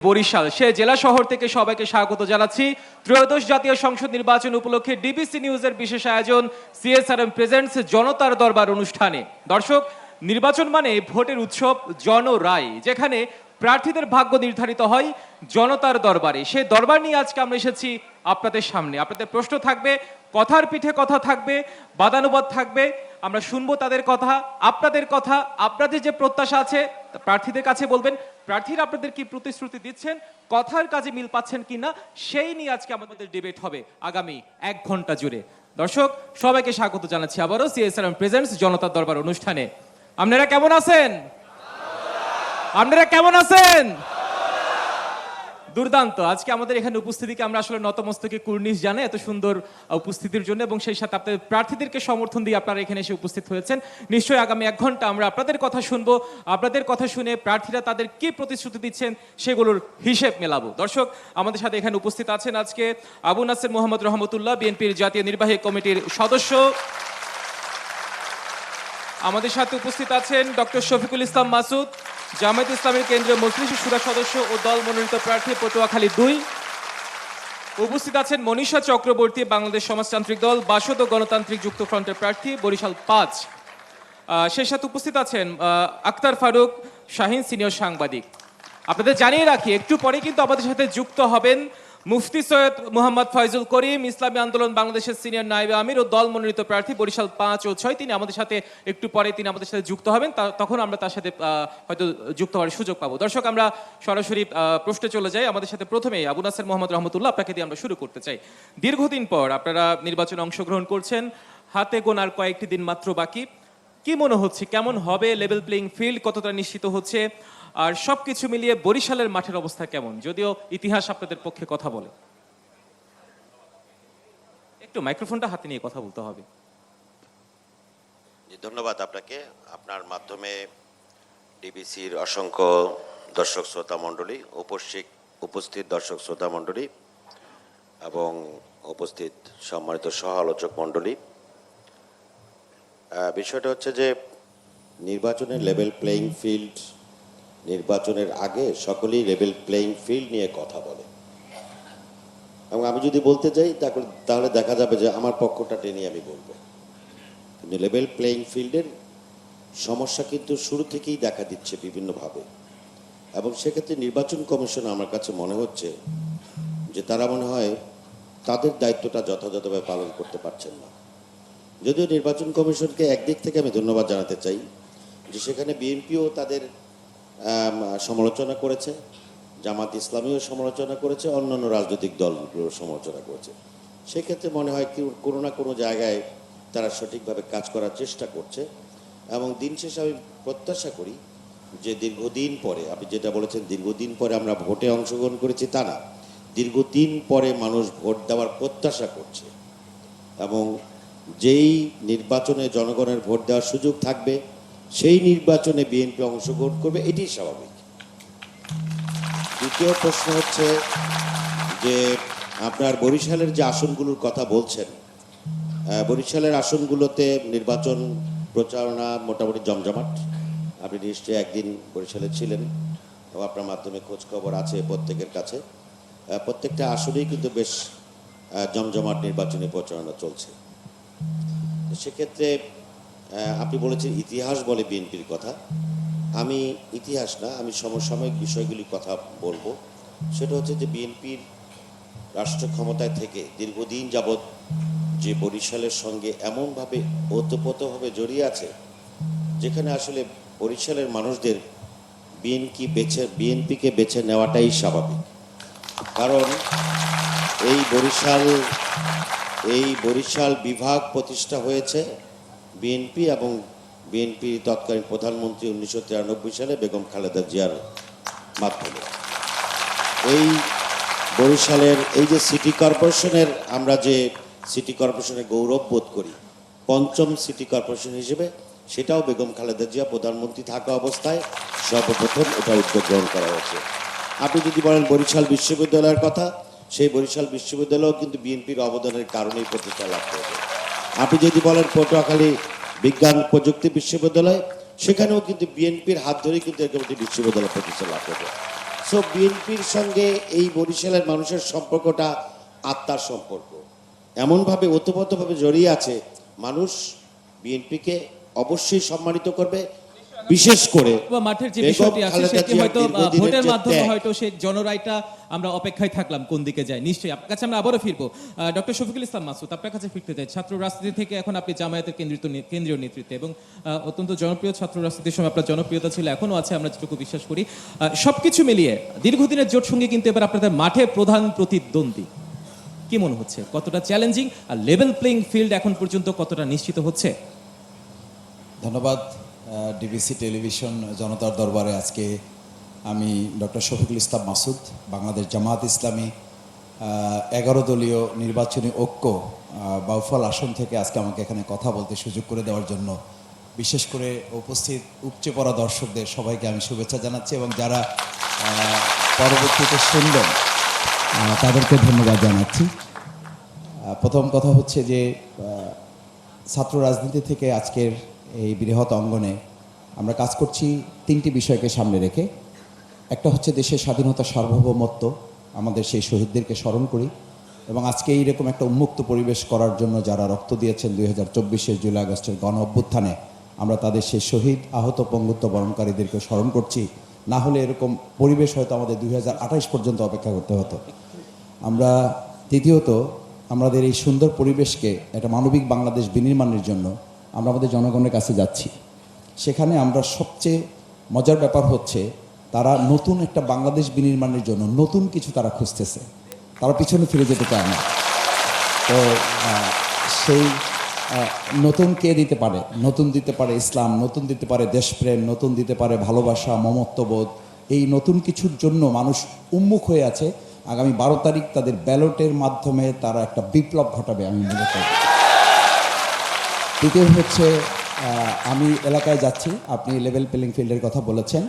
বরিশাল সে জেলা শহর থেকে সবাইকে স্বাগত জানাচ্ছি ত্রয়োদশ জাতীয় সংসদ নির্বাচন উপলক্ষে ডিবিসি নিউজের বিশেষ আয়োজন সিএসআরএম প্রেজেন্টস জনতার দরবার অনুষ্ঠানে। দর্শক, নির্বাচন মানে ভোটের উৎসব, জনরায়, যেখানে প্রার্থীদের ভাগ্য নির্ধারিত হয় জনতার দরবারে। সেই দরবার নিয়ে আজকে আমরা এসেছি আপনাদের সামনে। আপনাদের প্রশ্ন থাকবে, কথার পিঠে কথা থাকবে, বাদানুবাদ থাকবে, আমরা শুনবো তাদের কথা, আপনাদের কথা, আপনাদের যে প্রত্যাশা আছে প্রার্থীদের কাছে বলবেন, প্রার্থীরা আপনাদের কি প্রতিশ্রুতি দিচ্ছেন, কথার কাজে মিল পাচ্ছেন কিনা, সেই নিয়ে আজকে আমাদের ডিবেট হবে আগামী 1 ঘন্টা জুড়ে। দর্শক, সবাইকে স্বাগত জানাচ্ছি আবারও সিএসআরএম প্রেজেন্টস জনতার দরবার অনুষ্ঠানে। আপনারা কেমন আছেন? আপনারা কেমন আছেন? দুর্দান্ত। আজকে আমাদের এখানে উপস্থিতিকে আমরা আসলে নতমস্তকে কুর্নিশ জানাই এত সুন্দর উপস্থিতির জন্য, এবং সেই সাথে আপনাদের প্রার্থীদেরকে সমর্থন দিয়ে আপনারা এখানে এসে উপস্থিত হয়েছেন। নিশ্চয়ই আগামী 1 ঘন্টা আমরা আপনাদের কথা শুনবো, আপনাদের কথা শুনে প্রার্থীরা তাদের কি প্রতিশ্রুতি দিচ্ছেন সেগুলোর হিসেব মেলাবো। দর্শক, আমাদের সাথে এখানে উপস্থিত আছেন আজকে আবু নাসের মোহাম্মদ রহমতুল্লাহ, বিএনপির জাতীয় নির্বাহী কমিটির সদস্য। আমাদের সাথে উপস্থিত আছেন ডক্টর শফিকুল ইসলাম মাসুদ, জামায়াত ইসলামের কেন্দ্রীয় মজলিস শুরা সদস্য ও দল মনোনীত প্রার্থী পটুয়াখালী 2। উপস্থিত আছেন মনীষা চক্রবর্তী, বাংলাদেশ সমাজতান্ত্রিক দল বাসদ ও গণতান্ত্রিক যুক্তফ্রন্টের প্রার্থী, বরিশাল 5। সেই সাথে উপস্থিত আছেন আক্তার ফারুক শাহিন, সিনিয়র সাংবাদিক। আপনাদের জানিয়ে রাখি, একটু পরে কিন্তু আমাদের সাথে যুক্ত হবেন মুফতি সৈয়দ মোহাম্মদ ফয়জুল করিম, ইসলামী আন্দোলন বাংলাদেশের সিনিয়র নায়েবে আমির ও দল মনোনীত প্রার্থী, বরিশাল 5 ও 6। তিনি আমাদের সাথে একটু পরে আমাদের সাথে যুক্ত হবেন, তখন আমরা তার সাথে হয়তো যুক্ত হওয়ার সুযোগ পাবো। দর্শক, আমরা সরাসরি প্রশ্নে চলে যাই। আমাদের সাথে প্রথমেই আবু নাসের মোহাম্মদ রহমতুল্লাহ, আপনাকে দিয়ে আমরা শুরু করতে চাই। দীর্ঘদিন পর আপনারা নির্বাচনে অংশগ্রহণ করছেন, হাতে গোনার কয়েকটি দিন মাত্র বাকি। কি মনে হচ্ছে, কেমন হবে লেভেল প্লেইং ফিল্ড, কতটা নিশ্চিত হচ্ছে, আর সবকিছু মিলিয়ে বরিশালের মাঠের অবস্থা কেমন, যদিও ইতিহাস আপনাদের পক্ষে কথা বলে? একটু মাইক্রোফোনটা হাতে নিয়ে কথা বলতে হবে। ধন্যবাদ আপনাকে। আপনার মাধ্যমে ডিবিসির অসংখ্য দর্শক শ্রোতা মণ্ডলী, উপস্থিত দর্শক শ্রোতা মণ্ডলী এবং উপস্থিত সম্মানিত সহ আলোচক মণ্ডলী, বিষয়টা হচ্ছে যে নির্বাচনের লেভেল প্লেইং ফিল্ড, নির্বাচনের আগে সকলেই লেভেল প্লেইং ফিল্ড নিয়ে কথা বলে, এবং আমি যদি বলতে যাই তাহলে দেখা যাবে যে আমার পক্ষটা টেনে আমি বলবো। কিন্তু লেভেল প্লেইং ফিল্ডের সমস্যা কিন্তু শুরু থেকেই দেখা দিচ্ছে বিভিন্নভাবে, এবং সেক্ষেত্রে নির্বাচন কমিশন আমার কাছে মনে হচ্ছে যে তারা মনে হয় তাদের দায়িত্বটা যথাযথভাবে পালন করতে পারছেন না। যদিও নির্বাচন কমিশনকে একদিক থেকে আমি ধন্যবাদ জানাতে চাই যে সেখানে বিএনপিও তাদের সমালোচনা করেছে, জামাত ইসলামীও সমালোচনা করেছে, অন্যান্য রাজনৈতিক দলগুলোর সমালোচনা করেছে। সেক্ষেত্রে মনে হয় কি কোনো না কোনো জায়গায় তারা সঠিকভাবে কাজ করার চেষ্টা করছে, এবং দিন শেষে আমি প্রত্যাশা করি যে দীর্ঘদিন পরে, আপনি যেটা বলেছেন দীর্ঘদিন পরে আমরা ভোটে অংশগ্রহণ করেছি তা না, দীর্ঘদিন পরে মানুষ ভোট দেওয়ার প্রত্যাশা করছে, এবং যেই নির্বাচনে জনগণের ভোট দেওয়ার সুযোগ থাকবে সেই নির্বাচনে বিএনপি অংশগ্রহণ করবে, এটি স্বাভাবিক। দ্বিতীয় প্রশ্ন হচ্ছে যে আপনার বরিশালের যে আসনগুলোর কথা বলছেন, বরিশালের আসনগুলোতে নির্বাচন প্রচারণা মোটামুটি জমজমাট। আপনি নিশ্চয়ই একদিন বরিশালে ছিলেন, এবং আপনার মাধ্যমে খোঁজ খবর আছে প্রত্যেকের কাছে। প্রত্যেকটা আসনেই কিন্তু বেশ জমজমাট নির্বাচনী প্রচারণা চলছে। সেক্ষেত্রে আপনি বলেছেন ইতিহাস বলে বিএনপির কথা, আমি ইতিহাস না, আমি সমসাময়িক বিষয়গুলির কথা বলবো। সেটা হচ্ছে যে বিএনপির রাষ্ট্র ক্ষমতায় থেকে দীর্ঘদিন যাবৎ যে বরিশালের সঙ্গে এমনভাবে ওতপ্রোতভাবে জড়িয়ে আছে, যেখানে আসলে বরিশালের মানুষদের বিএনপিকে বেছে নেওয়াটাই স্বাভাবিক। কারণ এই বরিশাল বিভাগ প্রতিষ্ঠা হয়েছে বিএনপি এবং বিএনপি তৎকালীন প্রধানমন্ত্রী 1993 সালে বেগম খালেদা জিয়ার মাধ্যমে। এই বরিশালের এই যে সিটি কর্পোরেশনের, আমরা যে সিটি কর্পোরেশনের গৌরব বোধ করি, 5ম সিটি কর্পোরেশন হিসেবে, সেটাও বেগম খালেদা জিয়া প্রধানমন্ত্রী থাকা অবস্থায় সর্বপ্রথম এটা উদ্যোগ গ্রহণ করা হয়েছে। আপনি যদি বলেন বরিশাল বিশ্ববিদ্যালয়ের কথা, সেই বরিশাল বিশ্ববিদ্যালয়ও কিন্তু বিএনপির অবদানের কারণেই প্রতিষ্ঠা লাভ করেছে। আপনি যদি বলেন পটুয়াখালী বিজ্ঞান প্রযুক্তি বিশ্ববিদ্যালয়, সেখানেও কিন্তু বিএনপির হাত ধরেই কিন্তু এরকম একটি বিশ্ববিদ্যালয় প্রতিষ্ঠা লাভ করেছে। সো বিএনপির সঙ্গে এই বরিশালের মানুষের সম্পর্কটা আত্মার সম্পর্ক, এমনভাবে ওতপ্রোতভাবে জড়িয়ে আছে। মানুষ বিএনপিকে অবশ্যই সম্মানিত করবে, বিশেষ করে বা মাঠের যে বেগম বিষয়টি আছে খালেদা সেটি জিয়ার হয়তো দীর্ঘদিনের ভোটের যে মাধ্যমে ত্যাগ, হয়তো সেই জনরায়টা আমরা অপেক্ষায় থাকলাম কোন দিকে যায়। নিশ্চয়ই আপনার কাছে আমরা আবারও ফিরবো। ডক্টর শফিকুল ইসলাম মাসুদ, আপনার কাছে ফিরতে চাই। ছাত্র রাজনীতি থেকে এখন আপনি জামায়াতের কেন্দ্রীয় নেতৃত্বে এবং অত্যন্ত জনপ্রিয় ছাত্র রাজনীতির সময় আপনার জনপ্রিয়তা ছিল, এখনো আছে আমরা যেটুকু বিশ্বাস করি। সবকিছু মিলিয়ে দীর্ঘদিনের জোট সঙ্গে কিন্তু এবার আপনাদের মাঠে প্রধান প্রতিদ্বন্দ্বী কি মনে হচ্ছে? কতটা চ্যালেঞ্জিং আর লেভেল প্লেইং ফিল্ড এখন পর্যন্ত কতটা নিশ্চিত হচ্ছে? ধন্যবাদ ডিবিসি টেলিভিশন জনতার দরবারে। আজকে আমি ডক্টর শফিকুল ইসলাম মাসুদ, বাংলাদেশ জামায়াত ইসলামী 11 দলীয় নির্বাচনী ঐক্য বাউফল আসন থেকে আজকে আমাকে এখানে কথা বলতে সুযোগ করে দেওয়ার জন্য, বিশেষ করে উপস্থিত উপচে পড়া দর্শকদের সবাইকে আমি শুভেচ্ছা জানাচ্ছি এবং যারা পরবর্তীতে শুনবেন তাদেরকে ধন্যবাদ জানাচ্ছি। প্রথম কথা হচ্ছে যে ছাত্র রাজনীতি থেকে আজকের এই বৃহৎ অঙ্গনে আমরা কাজ করছি 3টি বিষয়কে সামনে রেখে। একটা হচ্ছে দেশের স্বাধীনতা, সার্বভৌমত্ব, আমাদের সেই শহীদদেরকে স্মরণ করি এবং আজকে এইরকম একটা উন্মুক্ত পরিবেশ করার জন্য যারা রক্ত দিয়েছেন 2024-এর জুলাই আগস্টের গণ অভ্যুত্থানে, আমরা তাদের সেই শহীদ, আহত, পঙ্গুত্ব বরণকারীদেরকে স্মরণ করছি। না হলে এরকম পরিবেশ হয়তো আমাদের 2028 পর্যন্ত অপেক্ষা করতে হতো। আমরা দ্বিতীয়ত আমাদের এই সুন্দর পরিবেশকে একটা মানবিক বাংলাদেশ বিনির্মাণের জন্য আমরা আমাদের জনগণের কাছে যাচ্ছি। সেখানে আমরা সবচেয়ে মজার ব্যাপার হচ্ছে তারা নতুন একটা বাংলাদেশ বিনির্মাণের জন্য নতুন কিছু তারা খুঁজতেছে, তারা পিছনে ফিরে যেতে চায় না। তো সেই নতুন কে দিতে পারে? নতুন দিতে পারে ইসলাম, নতুন দিতে পারে দেশপ্রেম, নতুন দিতে পারে ভালোবাসা, মমত্ববোধ। এই নতুন কিছুর জন্য মানুষ উন্মুখ হয়ে আছে। আগামী 12 তারিখ তাদের ব্যালটের মাধ্যমে তারা একটা বিপ্লব ঘটাবে আমি মনে করি। তৃতীয় হচ্ছে আমি এলাকায় যাচ্ছি, আপনি লেভেল প্লেইং ফিল্ডের কথা বলেছেন।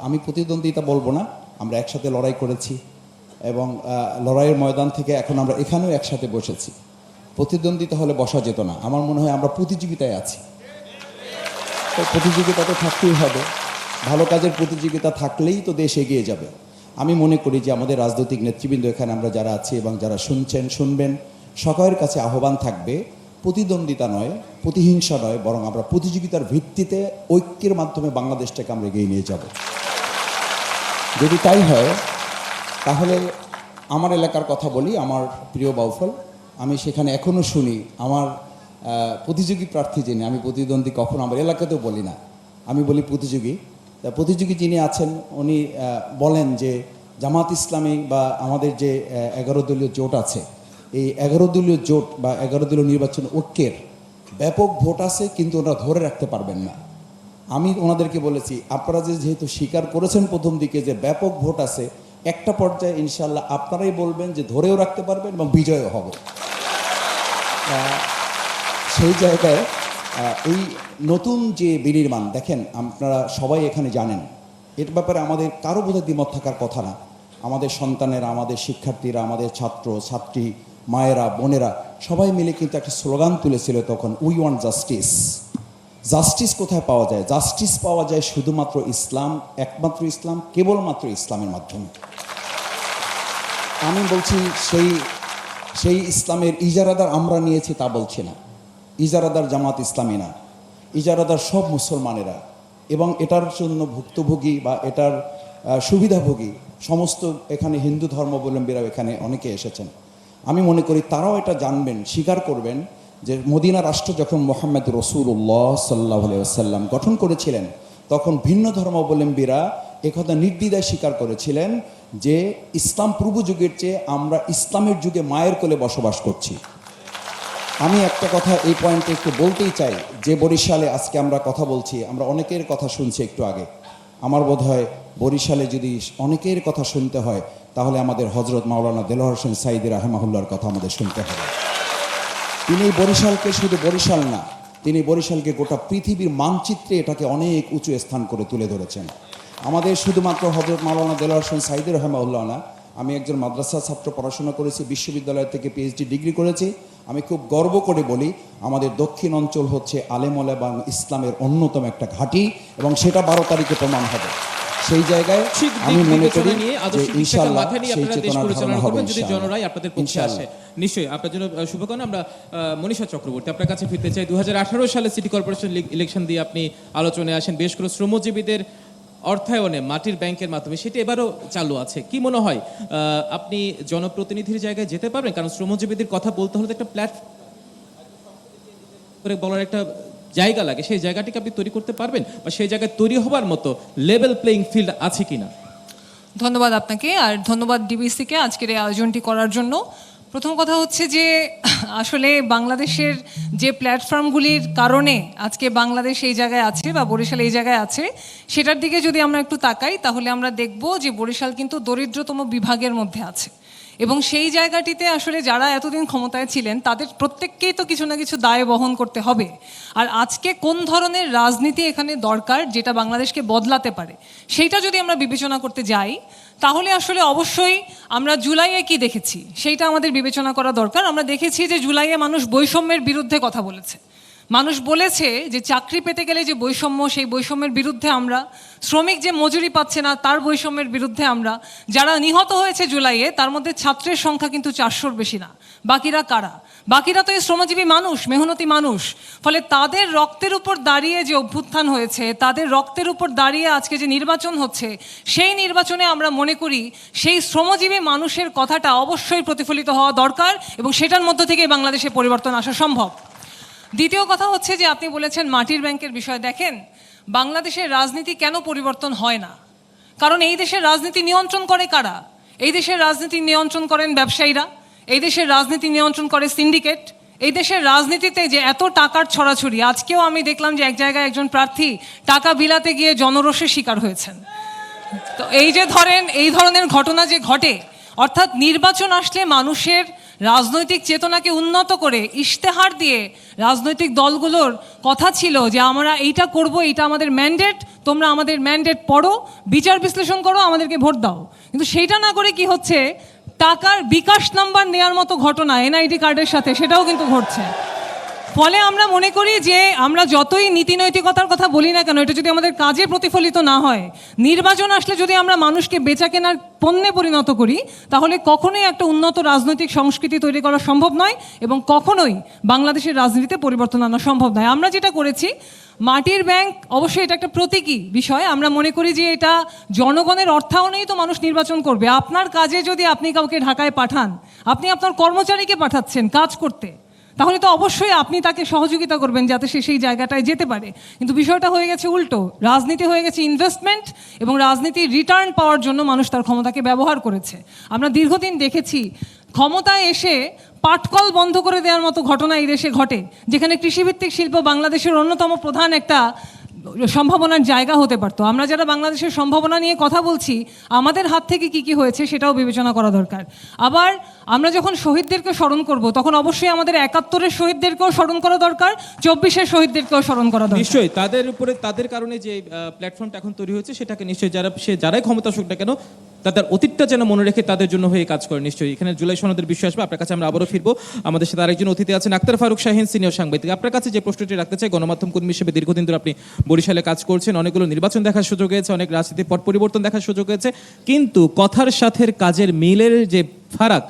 আমি প্রতিদ্বন্দ্বিতা বলবো না, আমরা একসাথে লড়াই করেছি এবং লড়াইয়ের ময়দান থেকে এখন আমরা এখানেও একসাথে বসেছি। প্রতিদ্বন্দ্বিতা হলে বসা যেত না। আমার মনে হয় আমরা প্রতিযোগিতায় আছি, তো প্রতিযোগিতা তো থাকতেই হবে। ভালো কাজের প্রতিযোগিতা থাকলেই তো দেশ এগিয়ে যাবে। আমি মনে করি যে আমাদের রাজনৈতিক নেতৃবৃন্দ এখানে আমরা যারা আছি এবং যারা শুনবেন, সকলের কাছে আহ্বান থাকবে প্রতিদ্বন্দ্বিতা নয়, প্রতিহিংসা নয়, বরং আমরা প্রতিযোগিতার ভিত্তিতে ঐক্যের মাধ্যমে বাংলাদেশটাকে আমরা এগিয়ে নিয়ে যাব। যদি তাই হয় তাহলে আমার এলাকার কথা বলি, আমার প্রিয় বাউফল, আমি সেখানে এখনও শুনি আমার প্রতিযোগী প্রার্থী যিনি, আমি প্রতিদ্বন্দ্বী কখনো আমার এলাকাতেও বলি না, আমি বলি প্রতিযোগী যিনি আছেন উনি বলেন যে জামাত ইসলামী বা আমাদের যে 11 দলীয় জোট আছে, এই 11 দলীয় জোট বা 11 দলীয় নির্বাচন ঐক্যের ব্যাপক ভোট আছে, কিন্তু ওনারা ধরে রাখতে পারবেন না। আমি ওনাদেরকে বলেছি আপনারা যেহেতু স্বীকার করেছেন প্রথম দিকে যে ব্যাপক ভোট আছে, একটা পর্যায়ে ইনশাল্লাহ আপনারাই বলবেন যে ধরেও রাখতে পারবেন এবং বিজয়ও হবে। সেই জায়গায় এই নতুন যে বিনির্মাণ, দেখেন আপনারা সবাই এখানে জানেন, এর ব্যাপারে আমাদের কারো বোধহয় দ্বিমত থাকার কথা না। আমাদের সন্তানেরা, আমাদের শিক্ষার্থীরা, আমাদের ছাত্র ছাত্রী, মায়েরা, বোনেরা সবাই মিলে কিন্তু একটা স্লোগান তুলেছিল তখন, উই ওয়ান্ট জাস্টিস। জাস্টিস কোথায় পাওয়া যায়? জাস্টিস পাওয়া যায় শুধুমাত্র ইসলাম, একমাত্র ইসলাম, কেবলমাত্র ইসলামের মাধ্যমে। আমি বলছি সেই ইসলামের ইজারাদার আমরা নিয়েছি তা বলছি না, ইজারাদার জামাত ইসলামী না, ইজারাদার সব মুসলমানেরা এবং এটার জন্য ভুক্তভোগী বা এটার সুবিধাভোগী সমস্ত এখানে হিন্দু ধর্মাবলম্বীরাও এখানে অনেকে এসেছেন। আমি মনে করি তারাও এটা জানবেন, স্বীকার করবেন যে মদিনা রাষ্ট্র যখন মোহাম্মদ রসুল্লাহ সাল্লাল্লাহু আলাইহি ওয়াসাল্লাম গঠন করেছিলেন, তখন ভিন্ন ধর্মাবলম্বীরা একথা নির্দ্বিধায় স্বীকার করেছিলেন যে ইসলাম পূর্ব যুগের চেয়ে আমরা ইসলামের যুগে মায়ের কোলে বসবাস করছি। আমি একটা কথা এই পয়েন্টে একটু বলতেই চাই যে বরিশালে আজকে আমরা কথা বলছি, আমরা অনেকের কথা শুনছি একটু আগে। আমার বোধ হয় বরিশালে যদি অনেকের কথা শুনতে হয় তাহলে আমাদের হজরত মাওলানা দেলোয়ার হোসেন সাঈদী রাহিমাহুল্লাহর কথা আমাদের শুনতে হবে। তিনি বরিশালকে শুধু বরিশাল না, তিনি বরিশালকে গোটা পৃথিবীর মানচিত্রে এটাকে অনেক উঁচু স্থান করে তুলে ধরেছেন। আমাদের শুধুমাত্র হজরত মাওলানা দেলোয়ার হোসেন সাঈদী রাহিমাহুল্লাহ না, আমি একজন মাদ্রাসা ছাত্র, পড়াশোনা করেছি, বিশ্ববিদ্যালয় থেকে পিএইচডি ডিগ্রি করেছি। আমি খুব গর্ব করে বলি আমাদের দক্ষিণ অঞ্চল হচ্ছে আলেম ওলামা এবং ইসলামের অন্যতম একটা ঘাঁটি এবং সেটা 12 তারিখে প্রমাণ হবে। সেই জায়গায় ঠিক আমি দিক মনে করি বিবেচনা নিয়ে যে আদর্শিক দিকটাকে ইনশাআল্লাহ মাথায় নিয়ে সেই আপনারা দেশ চেতনার পরিচালনা ধারণা হবে করবেন যদি ইনশাআল্লাহ। জনরাই আপনাদের পক্ষে ইনশাআল্লাহ। আসে। নিশ্চয়ই আপনার জন্য শুভকামনা। আমরা মনীষা চক্রবর্তী আপনার কাছে ফিরতে চাই। 2018 সালে সিটি কর্পোরেশন ইলেকশন দিয়ে আপনি আলোচনায় আসেন বেশ করে শ্রমজীবীদের অর্থায়নে মাটির ব্যাংকের মাধ্যমে, সেটি এবারও চালু আছে। কি মনে হয় আপনি জনপ্রতিনিধির জায়গায় যেতে পারবেন? কারণ শ্রমজীবীদের কথা বলতে হলে তো একটা প্ল্যাটফর্ম করে বলার একটা জায়গা লাগে, সেই জায়গাটিকে আপনি তৈরি করতে পারবেন বা সেই জায়গায় তৈরি হবার মতো লেভেল প্লেইং ফিল্ড আছে কিনা? ধন্যবাদ আপনাকে, আর ধন্যবাদ ডিবিসিকে আজকের এই আয়োজনটি করার জন্য। প্রথম কথা হচ্ছে যে আসলে বাংলাদেশের যে প্ল্যাটফর্মগুলির কারণে আজকে বাংলাদেশ এই জায়গায় আছে বা বরিশাল এই জায়গায় আছে, সেটার দিকে যদি আমরা একটু তাকাই তাহলে আমরা দেখব যে বরিশাল কিন্তু দরিদ্রতম বিভাগের মধ্যে আছে, এবং সেই জায়গাটিতে আসলে যারা এতদিন ক্ষমতায় ছিলেন তাদের প্রত্যেককেই তো কিছু না কিছু দায় বহন করতে হবে। আর আজকে কোন ধরনের রাজনীতি এখানে দরকার যেটা বাংলাদেশকে বদলাতে পারে, সেইটা যদি আমরা বিবেচনা করতে যাই তাহলে আসলে অবশ্যই আমরা জুলাইয়ে কি দেখেছি সেইটা আমাদের বিবেচনা করা দরকার। আমরা দেখেছি যে জুলাইয়ে মানুষ বৈষম্যের বিরুদ্ধে কথা বলেছে। মানুষ বলেছে যে চাকরি পেতে গেলে যে বৈষম্য, সেই বৈষম্যের বিরুদ্ধে আমরা, শ্রমিক যে মজুরি পাচ্ছে না তার বৈষম্যের বিরুদ্ধে আমরা, যারা নিহত হয়েছে জুলাইয়ে তার মধ্যে ছাত্রের সংখ্যা কিন্তু 400-র বেশি না। বাকিরা কারা? বাকিরা তো এই শ্রমজীবী মানুষ, মেহনতি মানুষ। ফলে তাদের রক্তের উপর দাঁড়িয়ে যে অভ্যুত্থান হয়েছে, তাদের রক্তের উপর দাঁড়িয়ে আজকে যে নির্বাচন হচ্ছে, সেই নির্বাচনে আমরা মনে করি সেই শ্রমজীবী মানুষের কথাটা অবশ্যই প্রতিফলিত হওয়া দরকার, এবং সেটার মধ্য থেকে বাংলাদেশে পরিবর্তন আসা সম্ভব। দ্বিতীয় কথা হচ্ছে যে আপনি বলেছেন মাটির ব্যাংকের বিষয়। দেখেন, বাংলাদেশের রাজনীতি কেন পরিবর্তন হয় না? কারণ এই দেশের রাজনীতি নিয়ন্ত্রণ করে কারা? এই দেশের রাজনীতি নিয়ন্ত্রণ করেন ব্যবসায়ীরা, এই দেশের রাজনীতি নিয়ন্ত্রণ করে সিন্ডিকেট। এই দেশের রাজনীতিতে যে এত টাকার ছড়াছড়ি, আজকেও আমি দেখলাম যে এক জায়গায় একজন প্রার্থী টাকা বিলাতে গিয়ে জনরোষের শিকার হয়েছেন। তো এই যে ধরেন এই ধরনের ঘটনা যে ঘটে, অর্থাৎ নির্বাচন আসলে মানুষের রাজনৈতিক চেতনাকে উন্নত করে ইশতেহার দিয়ে রাজনৈতিক দলগুলোর কথা ছিল যে আমরা এইটা করব, এইটা আমাদের ম্যান্ডেট, তোমরা আমাদের ম্যান্ডেট পড়ো, বিচার বিশ্লেষণ করো, আমাদেরকে ভোট দাও। কিন্তু সেইটা না করে কি হচ্ছে, টাকার বিকাশ নাম্বার নেওয়ার মতো ঘটনা এনআইডি কার্ডের সাথে সেটাও কিন্তু ঘটছে। ফলে আমরা মনে করি যে আমরা যতই নীতি নৈতিকতার কথা বলি না কেন, এটা যদি আমাদের কাজে প্রতিফলিত না হয়, নির্বাচন আসলে যদি আমরা মানুষকে বেচা কেনার পণ্যে পরিণত করি, তাহলে কখনোই একটা উন্নত রাজনৈতিক সংস্কৃতি তৈরি করা সম্ভব নয়, এবং কখনোই বাংলাদেশের রাজনীতিতে পরিবর্তন আনা সম্ভব নয়। আমরা যেটা করেছি, মাটির ব্যাংক অবশ্যই এটা একটা প্রতীকী বিষয়। আমরা মনে করি যে এটা জনগণের অর্থায়নেই তো মানুষ নির্বাচন করবে। আপনার কাজে যদি আপনি কাউকে ঢাকায় পাঠান, আপনি আপনার কর্মচারীকে পাঠাচ্ছেন কাজ করতে, তাহলে তো অবশ্যই আপনি তাকে সহযোগিতা করবেন যাতে সে সেই জায়গাটায় যেতে পারে। কিন্তু বিষয়টা হয়ে গেছে উল্টো, রাজনীতি হয়ে গেছে ইনভেস্টমেন্ট, এবং রাজনীতির রিটার্ন পাওয়ার জন্য মানুষ তার ক্ষমতাকে ব্যবহার করেছে। আমরা দীর্ঘদিন দেখেছি ক্ষমতায় এসে পাটকল বন্ধ করে দেওয়ার মতো ঘটনা এই দেশে ঘটে, যেখানে কৃষিভিত্তিক শিল্প বাংলাদেশের অন্যতম প্রধান একটা সম্ভাবনার জায়গা হতে পারতো। আমরা যারা বাংলাদেশের সম্ভাবনা নিয়ে কথা বলছি, আমাদের হাত থেকে কি কি হয়েছে সেটাও বিবেচনা করা দরকার। আবার আমরা যখন শহীদদেরকে স্মরণ করব, তখন অবশ্যই আমাদের 71-এর শহীদদেরকেও স্মরণ করা দরকার, 24-এর শহীদদেরকেও স্মরণ করা দরকার। নিশ্চয়ই তাদের উপরে, তাদের কারণে যে প্ল্যাটফর্মটা এখন তৈরি হয়েছে, সেটাকে নিশ্চয়ই যারাই ক্ষমতা আসুক না কেন, তাদের অতীতটা যেন মনে রেখে তাদের জন্য হয়ে কাজ করে। নিশ্চয়ই এখানে জুলাই সনদের বিষয় আসবে, আপনার কাছে আমরা আবারও ফিরবো। আমাদের সাথে আরেকজন অতিথি আছেন আক্তার ফারুক শাহিন, সিনিয়র সাংবাদিক। আপনার কাছে যে প্রশ্নটি রাখতে চাই, গণমাধ্যম কর্মী হিসেবে দীর্ঘদিন ধরে আপনি বরিশালে কাজ করছেন, অনেকগুলো নির্বাচন দেখার সুযোগ হয়েছে, অনেক রাজনীতির পট পরিবর্তন দেখার সুযোগ হয়েছে, কিন্তু কথার সাথে কাজের মিলের যে ফারাক,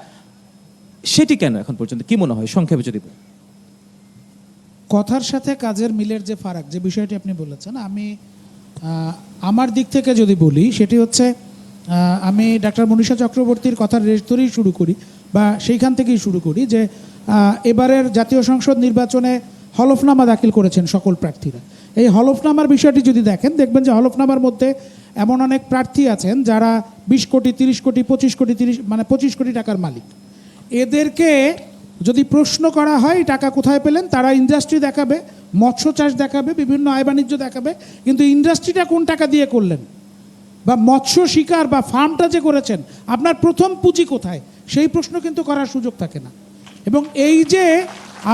সেটি কেন এখন পর্যন্ত কি মনে হয় সংক্ষেপে যদি বলেন? কথার সাথে কাজের মিলের যে ফারাক, যে বিষয়টি আপনি বলেছেন, আমি আমার দিক থেকে যদি বলি, সেটি হচ্ছে আমি ডাক্তার মনীষা চক্রবর্তীর কথার রেশ ধরেই শুরু করি, বা সেইখান থেকেই শুরু করি যে এবারের জাতীয় সংসদ নির্বাচনে হলফনামা দাখিল করেছেন সকল প্রার্থীরা। এই হলফনামার বিষয়টি যদি দেখেন, দেখবেন যে হলফনামার মধ্যে এমন অনেক প্রার্থী আছেন যারা 20 কোটি, 30 কোটি, 25 কোটি টাকার মালিক। এদেরকে যদি প্রশ্ন করা হয় টাকা কোথায় পেলেন, তারা ইন্ডাস্ট্রি দেখাবে, মৎস্য চাষ দেখাবে, বিভিন্ন আয় বাণিজ্য দেখাবে, কিন্তু ইন্ডাস্ট্রিটা কোন টাকা দিয়ে করলেন, বা মৎস্য শিকার বা ফার্মটা যে করেছেন, আপনার প্রথম পুঁজি কোথায়, সেই প্রশ্ন কিন্তু করার সুযোগ থাকে না। এবং এই যে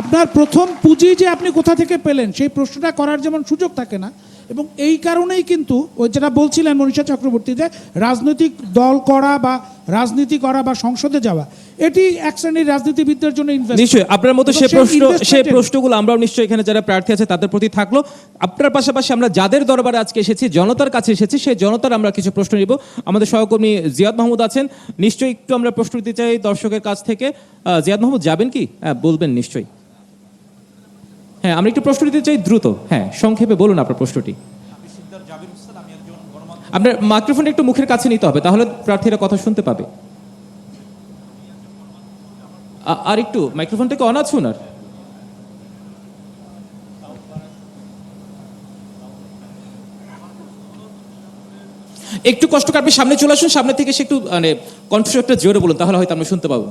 আপনার প্রথম পুঁজি যে আপনি কোথা থেকে পেলেন, সেই প্রশ্নটা করার যেমন সুযোগ থাকে না, এবং এই কারণেই কিন্তু ওই যেটা বলছিলেন মনীষা চক্রবর্তী, যে রাজনৈতিক দল করা বা রাজনীতি করা বা সংসদে যাওয়া, এটি এক শ্রেণীর রাজনীতিবিদদের জন্য investment। নিশ্চয়ই আপনার মতো এবং সে সেই প্রশ্ন সেই investment-এর- প্রশ্নগুলো আমরাও নিশ্চয়ই এখানে যারা প্রার্থী আছে তাদের প্রতি থাকলো। আপনার পাশাপাশি আমরা যাদের দরবারে আজকে এসেছি, জনতার কাছে এসেছি, সেই জনতার আমরা কিছু প্রশ্ন নিব। আমাদের সহকর্মী জিয়াদ মাহমুদ আছেন, নিশ্চয়ই একটু আমরা প্রশ্ন দিতে চাই দর্শকের কাছ থেকে। জিয়াদ মাহমুদ যাবেন কি? হ্যাঁ, বলবেন নিশ্চয়ই। হ্যাঁ, আমরা একটু প্রশ্ন দিতে চাই দ্রুত। হ্যাঁ, সংক্ষেপে বলুন আপনার প্রশ্নটি। আপনার মাইক্রোফোনটা একটু মুখের কাছে নিতে হবে, তাহলে প্রার্থীরা কথা শুনতে পাবে। আর একটু মাইক্রোফোনটা কি অন আছে ওনার? একটু কষ্ট করে আপনি সামনে চলে আসুন, সামনে থেকে সে একটু মানে কণ্ঠস্বরটা জোরে বলুন, তাহলে হয়তো আমরা শুনতে পাবো।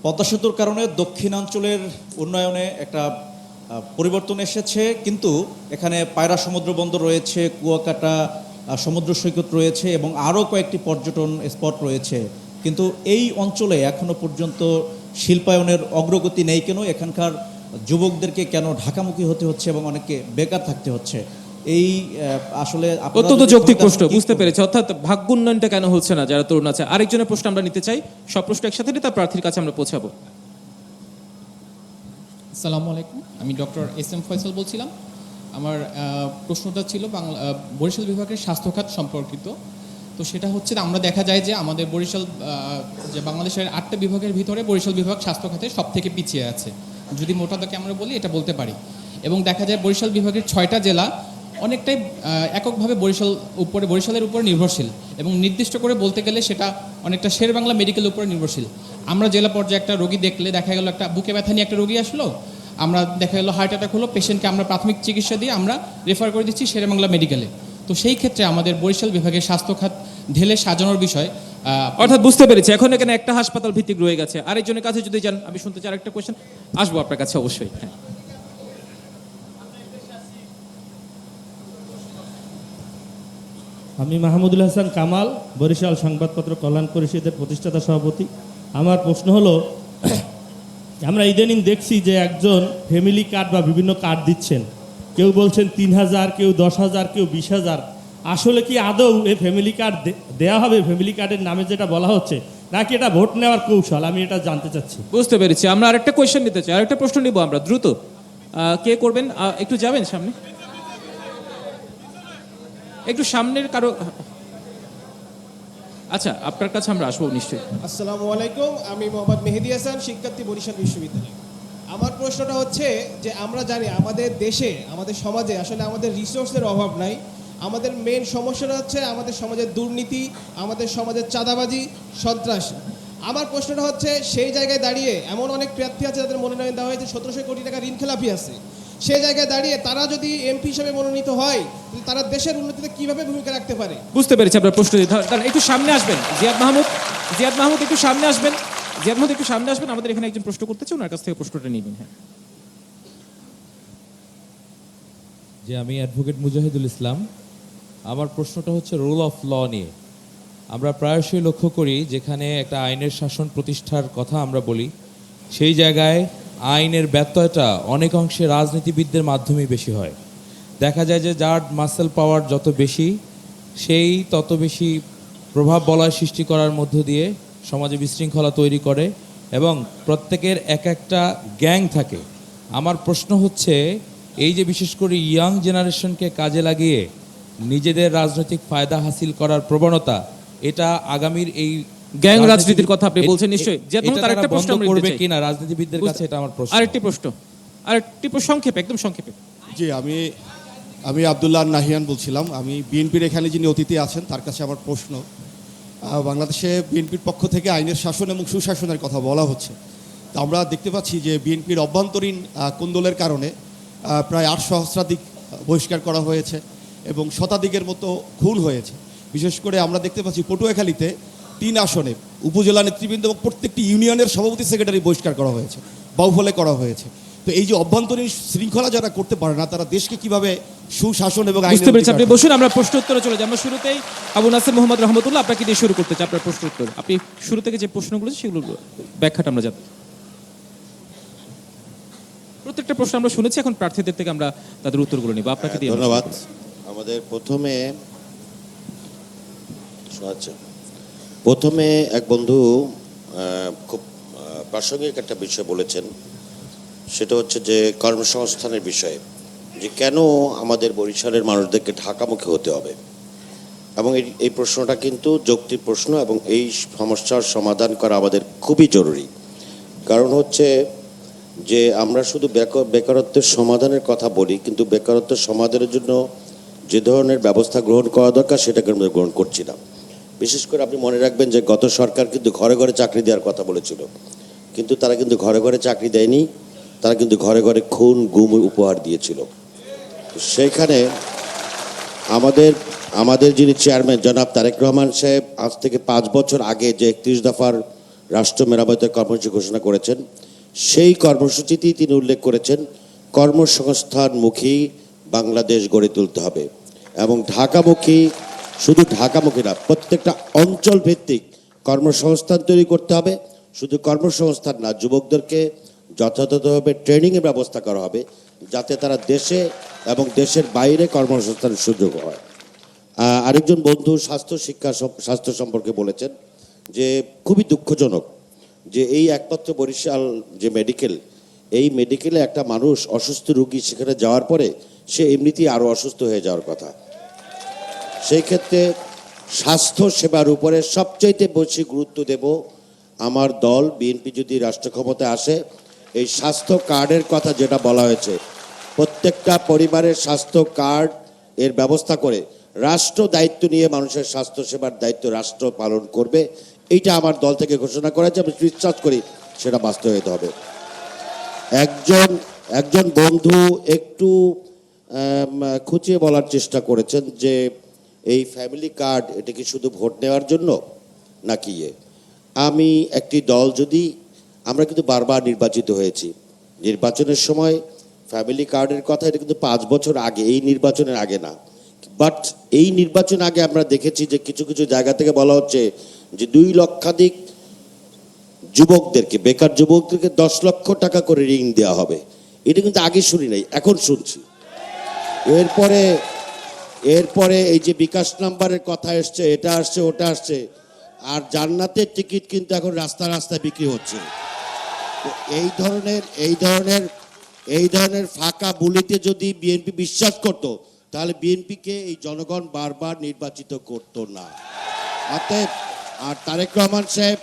পদ্মা সেতুর কারণে দক্ষিণাঞ্চলের উন্নয়নে একটা পরিবর্তন এসেছে, কিন্তু এখানে পায়রা সমুদ্র বন্দর রয়েছে, কুয়াকাটা সমুদ্র সৈকত রয়েছে এবং আরও কয়েকটি পর্যটন স্পট রয়েছে। কিন্তু এই অঞ্চলে এখনো পর্যন্ত শিল্পায়নের অগ্রগতি নেই কেন? এখানকার যুবকদেরকে কেন ঢাকামুখী হতে হচ্ছে এবং অনেকে বেকার থাকতে হচ্ছে? এই আসলে আপনারা অত্যন্ত যদি যৌক্তিক ক্ষমতা প্রশ্ন, থাকেন কি বুঝতে করবেন? পেরেছি। অর্থাৎ ভাগ্য উন্নয়নটা কেন হচ্ছে না যারা তরুণ আছে। আরেকজনের প্রশ্ন আমরা নিতে চাই, সব প্রশ্ন একসাথে নিয়ে তার প্রার্থীর কাছে আমরা পৌঁছাবো। আসসালামু আলাইকুম, আমি ডক্টর এস এম ফয়সাল বলছিলাম। আমার প্রশ্নটা ছিল বরিশাল বিভাগের স্বাস্থ্য খাত সম্পর্কিত। তো সেটা হচ্ছে আমরা দেখা যায় যে আমাদের বরিশাল যে বাংলাদেশের 8টা বিভাগের ভিতরে বরিশাল বিভাগ স্বাস্থ্য খাতে সব থেকে পিছিয়ে আছে, যদি মোটা দাগে আমরা বলি এটা বলতে পারি। এবং দেখা যায় বরিশাল বিভাগের 6টা জেলা অনেকটাই এককভাবে বরিশালের উপর নির্ভরশীল, এবং নির্দিষ্ট করে বলতে গেলে সেটা অনেকটা শেরবাংলা মেডিকেলের উপর নির্ভরশীল। আমরা জেলা পর্যায়ে একটা রোগী দেখলে দেখা গেল একটা বুকে ব্যথা নিয়ে একটা রোগী আসলো, আমরা দেখা গেল হার্ট অ্যাটাক হলো, পেশেন্টকে আমরা প্রাথমিক চিকিৎসা দিয়ে আমরা রেফার করে দিচ্ছি শেরেবাংলা মেডিকেলে। তো সেই ক্ষেত্রে আমাদের বরিশাল বিভাগের স্বাস্থ্য খাত ঢেলে সাজানোর বিষয় অর্থাৎ বুঝতে পেরেছি, এখন এখানে একটা হাসপাতাল ভিত্তিক রয়ে গেছে। আরেকজনের কাছে যদি যান, আমি শুনতে চাই আরেকটা কোয়েশ্চেন, আসবো আপনার কাছে অবশ্যই। হ্যাঁ, আমি মাহমুদুল হাসান কামাল, বরিশাল সংবাদপত্র কল্যাণ পরিষদের প্রতিষ্ঠাতা সভাপতি। আমার প্রশ্ন হলো, আমরা ইদানিং দেখছি যে একজন ফ্যামিলি কার্ড বা বিভিন্ন কার্ড দিচ্ছেন, কেউ বলছেন 3,000, কেউ 10,000, কেউ 20,000। আসলে কি আদৌ এই ফ্যামিলি কার্ড দেওয়া হবে ফ্যামিলি কার্ডের নামে যেটা বলা হচ্ছে, নাকি এটা ভোট নেওয়ার কৌশল? আমি এটা জানতে চাচ্ছি। বুঝতে পেরেছি। আমরা আরেকটা কোয়েশ্চেন নিতে চাই, আরেকটা প্রশ্ন নিব আমরা দ্রুত। কে করবেন? একটু যাবেন সামনে, একটু সামনের কারো। আচ্ছা, আপনার কাছে আমরা আসবো নিশ্চয়ই। আসসালামু আলাইকুম, আমি মোহাম্মদ মেহেদি হাসান, শিক্ষার্থী, বরিশাল বিশ্ববিদ্যালয়। আমার প্রশ্নটা হচ্ছে যে আমরা জানি আমাদের দেশে, আমাদের সমাজে আসলে আমাদের রিসোর্সের অভাব নাই। আমাদের মেন সমস্যাটা হচ্ছে আমাদের সমাজের দুর্নীতি, আমাদের সমাজের চাঁদাবাজি, সন্ত্রাস। আমার প্রশ্নটা হচ্ছে সেই জায়গায় দাঁড়িয়ে এমন অনেক প্রার্থী আছে যাদের মনোনয়ন দেওয়া হয়েছে, 1700 কোটি টাকা ঋণ খেলাপি আছে। সেই জায়গায় দাঁড়িয়ে তারা যদি এমপি হিসেবে মনোনীত হয়, তারা দেশের উন্নতিতে কিভাবে ভূমিকা রাখতে পারে? বুঝতে পেরেছি আপনার প্রশ্ন। একটু সামনে আসবেন জিয়াদ মাহমুদ, জিয়াদ মাহমুদ একটু সামনে আসবেন, জিয়াদ মাহমুদ একটু সামনে আসবেন। আমাদের এখানে একজন প্রশ্ন করতে চাই, ওনার কাছ থেকে প্রশ্নটা নিবেন। হ্যাঁ, যে আমি অ্যাডভোকেট মুজাহিদুল ইসলাম। আমার প্রশ্নটা হচ্ছে রুল অফ ল নিয়ে। আমরা প্রায়শই লক্ষ্য করি যেখানে একটা আইনের শাসন প্রতিষ্ঠার কথা আমরা বলি, সেই জায়গায় আইনের ব্যত্যয়টা অনেক অংশে রাজনীতিবিদদের মাধ্যমেই বেশি হয়। দেখা যায় যে যার মাসেল পাওয়ার যত বেশি, সেই তত বেশি প্রভাব বলয় সৃষ্টি করার মধ্য দিয়ে সমাজে বিশৃঙ্খলা তৈরি করে এবং প্রত্যেকের এক একটা গ্যাং থাকে। আমার প্রশ্ন হচ্ছে, এই যে বিশেষ করে ইয়াং জেনারেশনকে কাজে লাগিয়ে নিজেদের রাজনৈতিক ফায়দা হাসিল করার প্রবণতা, এটা আগামীর এই গ্যাং রাজনীতির কথা আপনি বলছেন নিশ্চয়ই। জিয়াদ মাহমুদ, আরেকটা প্রশ্ন আমরা করবে নিতে চাই কিনা রাজনীতিবিদদের কাছে, এটা আমার প্রশ্ন। আরেকটি প্রশ্ন সংক্ষেপে, একদম সংক্ষেপে। জি, আমি আব্দুল্লাহ নাহিয়ান বলছিলাম। আমি বিএনপির এখানে যিনি অতিথি আছেন তার কাছে আমার প্রশ্ন, বাংলাদেশে বিএনপির পক্ষ থেকে আইনের শাসন এবং সুশাসনের কথা বলা হচ্ছে। তো আমরা দেখতে পাচ্ছি যে বিএনপির অভ্যন্তরীণ কোন্দলের কারণে প্রায় 8 সহস্রাধিক বহিষ্কার করা হয়েছে এবং শতাধিকের মতো খুন হয়েছে। বিশেষ করে আমরা দেখতে পাচ্ছি পটুয়াখালীতে 3 আসনে উপজেলা নেতৃবৃন্দ এবং প্রত্যেকটি ইউনিয়নের সভাপতি সেক্রেটারি বহিষ্কার করা হয়েছে, বাউফলে করা হয়েছে। তো এই যে অভ্যন্তরীণ শৃঙ্খলা যারা করতে পারে না, তারা দেশকে কিভাবে সুশাসন এবং বুঝতে পেরেছি। আপনি বসুন, আমরা প্রশ্ন উত্তরে চলে যাই। আমরা শুরুতেই আবু নাসের মোহাম্মদ রহমতুল্লাহ আপনাকে দিয়ে শুরু করতে চাই আপনার প্রশ্ন উত্তর। আপনি শুরু থেকে যে প্রশ্নগুলো সেগুলো ব্যাখ্যাটা আমরা জানতে। প্রত্যেকটা প্রশ্ন আমরা শুনেছি, এখন প্রার্থীদের থেকে আমরা তাদের উত্তরগুলো নিব। আপনাকে দিয়ে আমরা শুরু ধন্যবাদ। করব। আমাদের প্রথমে এক বন্ধু খুব প্রাসঙ্গিক একটা বিষয় বলেছেন, সেটা হচ্ছে যে কর্মসংস্থানের বিষয়ে, যে কেন আমাদের বরিশালের মানুষদেরকে ঢাকামুখী হতে হবে। এবং এই প্রশ্নটা কিন্তু যৌক্তিক প্রশ্ন, এবং এই সমস্যার সমাধান করা আমাদের খুবই জরুরি। কারণ হচ্ছে যে আমরা শুধু বেকারত্বের সমাধানের কথা বলি, কিন্তু বেকারত্বের সমাধানের জন্য যে ধরনের ব্যবস্থা গ্রহণ করা দরকার সেটাকে আমরা গ্রহণ করছি না। বিশেষ করে আপনি মনে রাখবেন যে গত সরকার কিন্তু ঘরে ঘরে চাকরি দেওয়ার কথা বলেছিল, কিন্তু তারা কিন্তু ঘরে ঘরে চাকরি দেয়নি, তারা কিন্তু ঘরে ঘরে খুন গুম উপহার দিয়েছিল। সেইখানে আমাদের যিনি চেয়ারম্যান জনাব তারেক রহমান সাহেব আজ থেকে 5 বছর আগে যে 31 দফার রাষ্ট্র মেরামতের কর্মসূচি ঘোষণা করেছেন, সেই কর্মসূচিতেই তিনি উল্লেখ করেছেন কর্মসংস্থানমুখী বাংলাদেশ গড়ে তুলতে হবে, এবং ঢাকামুখী, শুধু ঢাকামুখী না, প্রত্যেকটা অঞ্চল ভিত্তিক কর্মসংস্থান তৈরি করতে হবে। শুধু কর্মসংস্থান না, যুবকদেরকে যথাযথভাবে ট্রেনিংয়ের ব্যবস্থা করা হবে, যাতে তারা দেশে এবং দেশের বাইরে কর্মসংস্থানের সুযোগ হয়। আরেকজন বন্ধু স্বাস্থ্য সম্পর্কে বলেছেন যে খুবই দুঃখজনক যে এই একমাত্র বরিশাল যে এই মেডিকেলে একটা মানুষ অসুস্থ রোগী সেখানে যাওয়ার পরে সে এমনিতেই আরও অসুস্থ হয়ে যাওয়ার কথা। সেই ক্ষেত্রে স্বাস্থ্য সেবার উপরে সবচাইতে বেশি গুরুত্ব দেব আমার দল বিএনপি যদি রাষ্ট্র ক্ষমতায় আসে। এই স্বাস্থ্য কার্ডের কথা যেটা বলা হয়েছে, প্রত্যেকটা পরিবারের স্বাস্থ্য কার্ড এর ব্যবস্থা করে রাষ্ট্র দায়িত্ব নিয়ে মানুষের স্বাস্থ্য সেবার দায়িত্ব রাষ্ট্র পালন করবে, এইটা আমার দল থেকে ঘোষণা করা হয়েছে। আমি বিশ্বাস করি সেটা বাস্তবায়িত হবে। একজন বন্ধু একটু খুঁচিয়ে বলার চেষ্টা করেছেন যে এই ফ্যামিলি কার্ড এটা কি শুধু ভোট নেওয়ার জন্য নাকি আমি একটি দল, যদি আমরা কিন্তু বারবার নির্বাচিত হয়েছি, নির্বাচনের সময় ফ্যামিলি কার্ডের কথা এটা কিন্তু 5 বছর আগে, এই নির্বাচনের আগে না, বাট এই নির্বাচন আগে আমরা দেখেছি যে কিছু কিছু জায়গা থেকে বলা হচ্ছে যে 2 লক্ষাধিক যুবকদেরকে, বেকার যুবকদেরকে 10 লক্ষ টাকা করে ঋণ দেওয়া হবে। এটা কিন্তু আগে শুনি নাই, এখন শুনছি। এরপরে এই যে বিকাশ নাম্বারের কথা এসছে, এটা আসছে, ওটা আসছে, আর জান্নাতের টিকিট কিন্তু এখন রাস্তায় বিক্রি হচ্ছে। এই ধরনের ফাঁকা বুলিতে যদি বিএনপি বিশ্বাস করত, তাহলে বিএনপিকে এই জনগণ বারবার নির্বাচিত করতো না। অতএব আর তারেক রহমান সাহেব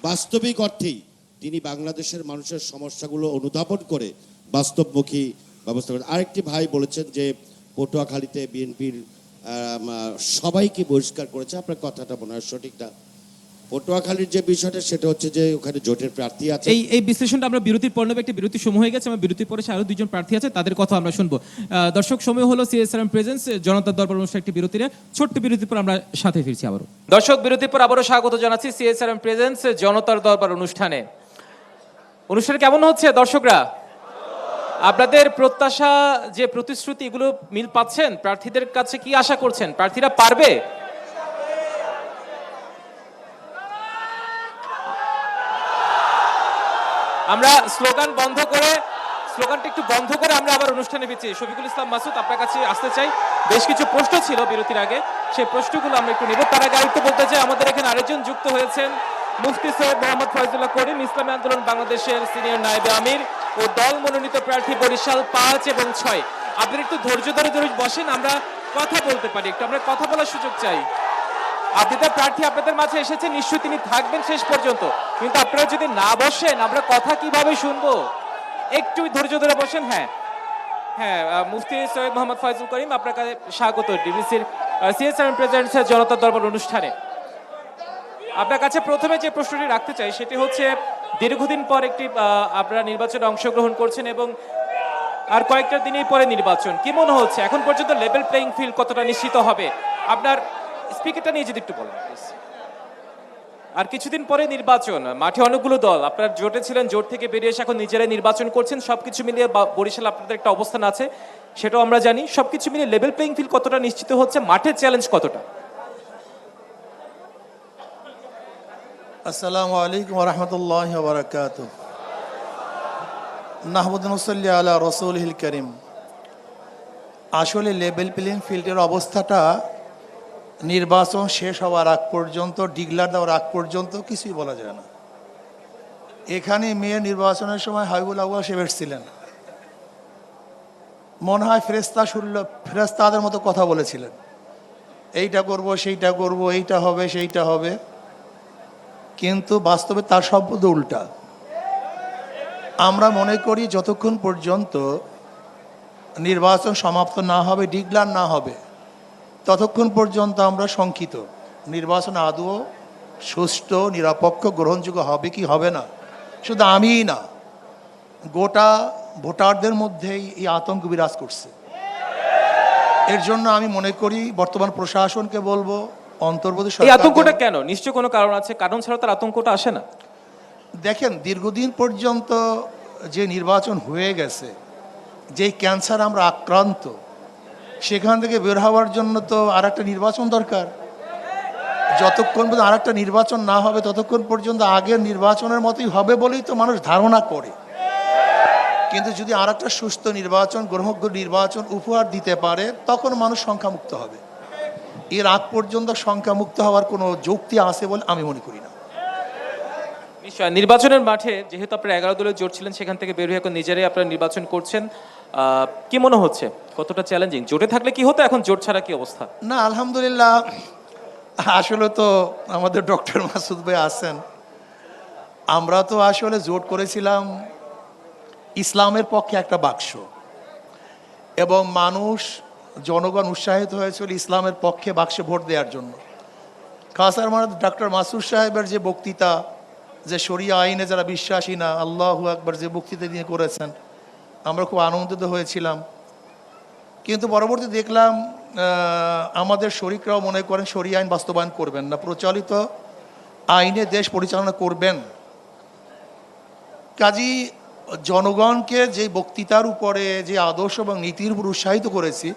বাস্তবিক অর্থেই তিনি বাংলাদেশের মানুষের সমস্যাগুলো অনুধাবন করে বাস্তবমুখী ব্যবস্থা করেন। আরেকটি ভাই বলেছেন যে পটুয়াখালীতে বিএনপির সবাইকে বহিষ্কার করেছে। আপনার কথাটা মনে হয় সঠিক না। পটুয়াখালীর যে বিষয়টা সেটা হচ্ছে যে ওখানে জোটের প্রার্থী আছে। এই বিশ্লেষণটা আমরা বিরতির পর নেব। একটি বিরতি সময় হয়ে গেছে, আমরা বিরতির পরে আরো 2জন প্রার্থী আছে, তাদের কথা আমরা শুনবো। দর্শক, সময় হলো সিএসআরএম প্রেজেন্স জনতার দরবার অনুষ্ঠান একটি বিরতির, ছোট্ট বিরতির পর আমরা সাথে ফিরছি আবারও। দর্শক, বিরতির পর আবারও স্বাগত জানাচ্ছি সিএসআরএম প্রেজেন্স জনতার দরবার অনুষ্ঠানে। অনুষ্ঠান কেমন হচ্ছে দর্শকরা? আপনাদের প্রত্যাশা, যে প্রতিশ্রুতি, এগুলো মিল পাচ্ছেন? প্রার্থীদের কাছে কি আশা করছেন? প্রার্থীরা পারবে? আমরা স্লোগানটা একটু বন্ধ করে আমরা আবার অনুষ্ঠানে ফিরছি। শফিকুল ইসলাম মাসুদ, আপনার কাছে আসতে চাই। বেশ কিছু প্রশ্ন ছিল বিরতির আগে, সেই প্রশ্নগুলো আমরা একটু নেব। তার আগে আরেকটু বলতে চাই, আমাদের এখানে আরেকজন যুক্ত হয়েছেন, মুফতি সৈয়দ মোহাম্মদ ফয়জুল্লাহ করিম, ইসলামী আন্দোলন বাংলাদেশের সিনিয়র নায়েবে আমির ও দল মনোনীত প্রার্থী বরিশাল 5 এবং 6। আপনারা একটু ধৈর্য ধরে বসেন, আমরা কথা বলতে পারি, একটু আমরা কথা বলার সুযোগ চাই। আপনাদের প্রার্থী আপনাদের মাঝে এসেছে, নিশ্চয়ই তিনি থাকবেন শেষ পর্যন্ত, কিন্তু আপনারা যদি না বসেন আমরা কথা কিভাবে শুনবো? একটু ধৈর্য ধরে বসেন। হ্যাঁ, মুফতি সৈয়দ মোহাম্মদ ফয়জুল করিম, আপনার কাছে স্বাগত ডিবিসির সিএসআরএম প্রেজেন্টস জনতা দরবার অনুষ্ঠানে। আপনার কাছে প্রথমে যে প্রশ্নটি রাখতে চাই সেটি হচ্ছে, দীর্ঘদিন পর একটি আপনারা নির্বাচনে অংশগ্রহণ করছেন এবং আর কয়েকটা দিনই পরে নির্বাচন, কি মনে হচ্ছে এখন পর্যন্ত লেভেল প্লেইং ফিল্ড কতটা নিশ্চিত হবে? আপনার স্পিকারটা নিয়ে যদি একটু বলেন প্লিজ। আর কিছুদিন পরে নির্বাচন, মাঠে অনেকগুলো দল, আপনারা জোটে ছিলেন, জোট থেকে বেরিয়ে এসে এখন নিজেরাই নির্বাচন করছেন, সবকিছু মিলিয়ে বরিশাল আপনাদের একটা অবস্থান আছে, সেটাও আমরা জানি। সবকিছু মিলিয়ে লেভেল প্লেইং ফিল্ড কতটা নিশ্চিত হচ্ছে? মাঠের চ্যালেঞ্জ কতটা? আসসালামু আলাইকুম ওয়া রাহমাতুল্লাহি ওয়া বারাকাতুহু। নাহমুদুল্লি আলা রসুল হিল করিম। আসলে লেভেল প্লেইং ফিল্ডের অবস্থাটা নির্বাচন শেষ হওয়ার আগ পর্যন্ত, ডিক্লার দেওয়ার আগ পর্যন্ত কিছুই বলা যায় না। এখানে মেয়ের নির্বাচনের সময় হাবিবুল আউয়াল সাহেব এসেছিলেন, মনে হয় ফেরেশতাদের মতো কথা বলেছিলেন, এইটা করব সেইটা করব, এইটা হবে সেইটা হবে, কিন্তু বাস্তবে তার শব্দ উল্টা। আমরা মনে করি যতক্ষণ পর্যন্ত নির্বাচন সমাপ্ত না হবে, ডিক্লার না হবে, ততক্ষণ পর্যন্ত আমরা শঙ্কিত নির্বাচন আদৌ সুষ্ঠু, নিরপেক্ষ, গ্রহণযোগ্য হবে কি হবে না। শুধু আমিই না, গোটা ভোটারদের মধ্যেই এই আতঙ্ক বিরাজ করছে। এর জন্য আমি মনে করি বর্তমান প্রশাসনকে বলবো, অন্তর্বর্তী এই সরকারকে- আতঙ্কটা কেন? নিশ্চয় কোনো কারণ আছে, কারণ ছাড়া তার আতঙ্কটা আসে না। দেখেন, দীর্ঘদিন পর্যন্ত যে নির্বাচন হয়ে গেছে, যেই ক্যান্সার আমরা আক্রান্ত, সেখান থেকে বের হওয়ার জন্য তো আর একটা নির্বাচন দরকার। যতক্ষণ পর্যন্ত আর একটা নির্বাচন না হবে, ততক্ষণ পর্যন্ত আগের নির্বাচনের মতোই হবে বলেই তো মানুষ ধারণা করে। কিন্তু যদি আর একটা সুস্থ নির্বাচন, গ্রহণযোগ্য নির্বাচন উপহার দিতে পারে, তখন মানুষ সংখ্যামুক্ত হবে। এর আগ পর্যন্ত সংখ্যামুক্ত হওয়ার কোনো যুক্তি আছে বলে আমি মনে করি না। নিশ্চয় নির্বাচনের মাঠে যেহেতু আপনারা 11 দলের জোট ছিলেন, সেখান থেকে বের হয়ে এখন নিজেরাই আপনারা নির্বাচন করছেন, কি মনে হচ্ছে কতটা চ্যালেঞ্জিং? জোটে থাকলে কি হতো, এখন জোট ছাড়া কি অবস্থা? না, আলহামদুলিল্লাহ, আসলে তো আমাদের ডক্টর মাসুদ ভাই আছেন। আমরা তো আসলে জোট করেছিলাম ইসলামের পক্ষে একটা বাক্স, এবং মানুষ, জনগণ উৎসাহিত হয়েছিল ইসলামের পক্ষে বাক্সে ভোট দেওয়ার জন্য। খাস আমার ডক্টর মাসুদ সাহেবের যে বক্তৃতা, যে শরিয়া আইনে যারা বিশ্বাসী না, আল্লাহু আকবার, যে বক্তৃতা দিয়ে করেছেন, আমরা খুব আনন্দিত হয়েছিলাম। কিন্তু পরবর্তী দেখলাম আমাদের শরিকরাও মনে করেন শরিয়া আইন বাস্তবায়ন করবেন না, প্রচলিত আইনে দেশ পরিচালনা করবেন। কাজী জনগণকে যে বক্তৃতার উপরে, যে আদর্শ এবং নীতির উপর উৎসাহিত করেছি,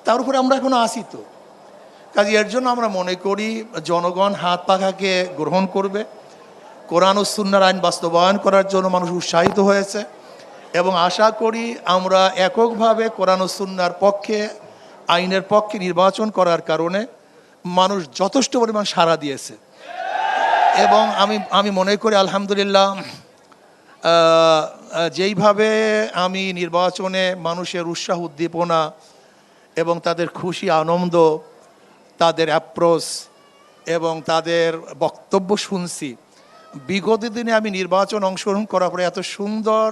তার উপরে আমরা এখনো আসি তো। কাজী এর জন্য আমরা মনে করি জনগণ হাত পাখাকে গ্রহণ করবে। কোরআন ও সুন্নাহর আইন বাস্তবায়ন করার জন্য মানুষ উৎসাহিত হয়েছে, এবং আশা করি আমরা এককভাবে কোরআন ও সুন্নাহর পক্ষে, আইনের পক্ষে নির্বাচন করার কারণে মানুষ যথেষ্ট পরিমাণ সাড়া দিয়েছে। এবং আমি মনে করি আলহামদুলিল্লাহ, যেইভাবে আমি নির্বাচনে মানুষের উৎসাহ, উদ্দীপনা এবং তাদের খুশি, আনন্দ, তাদের অ্যাপ্রোচ এবং তাদের বক্তব্য শুনছি, বিগত দিনে আমি নির্বাচন অংশগ্রহণ করার পরে এত সুন্দর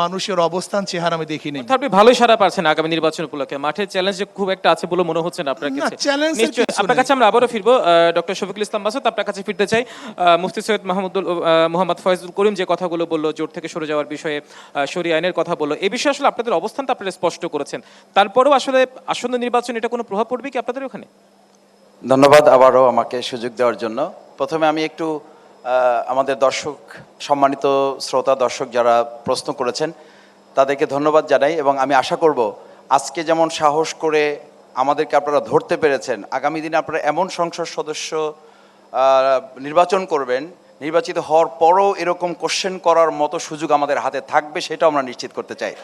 মানুষের অবস্থান, চেহারা আমি দেখিনি। আপনি ভালোই সারা পাচ্ছেন আগামী নির্বাচন উপলক্ষে। মাঠে চ্যালেঞ্জ খুব একটা আছে বলে মনে হচ্ছে না আপনার কাছে? চ্যালেঞ্জের নিশ্চয়ই কিছু আপনার নেই। কাছে আমরা আবারও ফিরবো। ডক্টর শফিকুল ইসলাম মাসুদ, আপনার কাছে ফিরতে চাই। মুফতি সৈয়দ মোহাম্মদ ফয়জুল করিম যে কথাগুলো বললো, জোট থেকে সরে যাওয়ার বিষয়ে, শরিয়া আইনের কথা বললো, এই বিষয়ে আসলে আপনাদের অবস্থানটা আপনারা স্পষ্ট করেছেন। তারপরেও আসলে আসন্ন নির্বাচন এটা কোনো প্রভাব পড়বে কি আপনাদের ওখানে? ধন্যবাদ আবারও আমাকে সুযোগ দেওয়ার জন্য। প্রথমে আমি একটু আমাদের দর্শক, সম্মানিত শ্রোতা দর্শক যারা প্রশ্ন করেছেন, তাদেরকে ধন্যবাদ জানাই, এবং আমি আশা করব আজকে যেমন সাহস করে আমাদেরকে আপনারা ধরতে পেরেছেন, আগামী দিনে আপনারা এমন সংসদ সদস্য নির্বাচন করবেন, নির্বাচিত হওয়ার পরও এরকম কোশ্চেন করার মতো সুযোগ আমাদের হাতে থাকবে, সেটাও আমরা নিশ্চিত করতে চাই।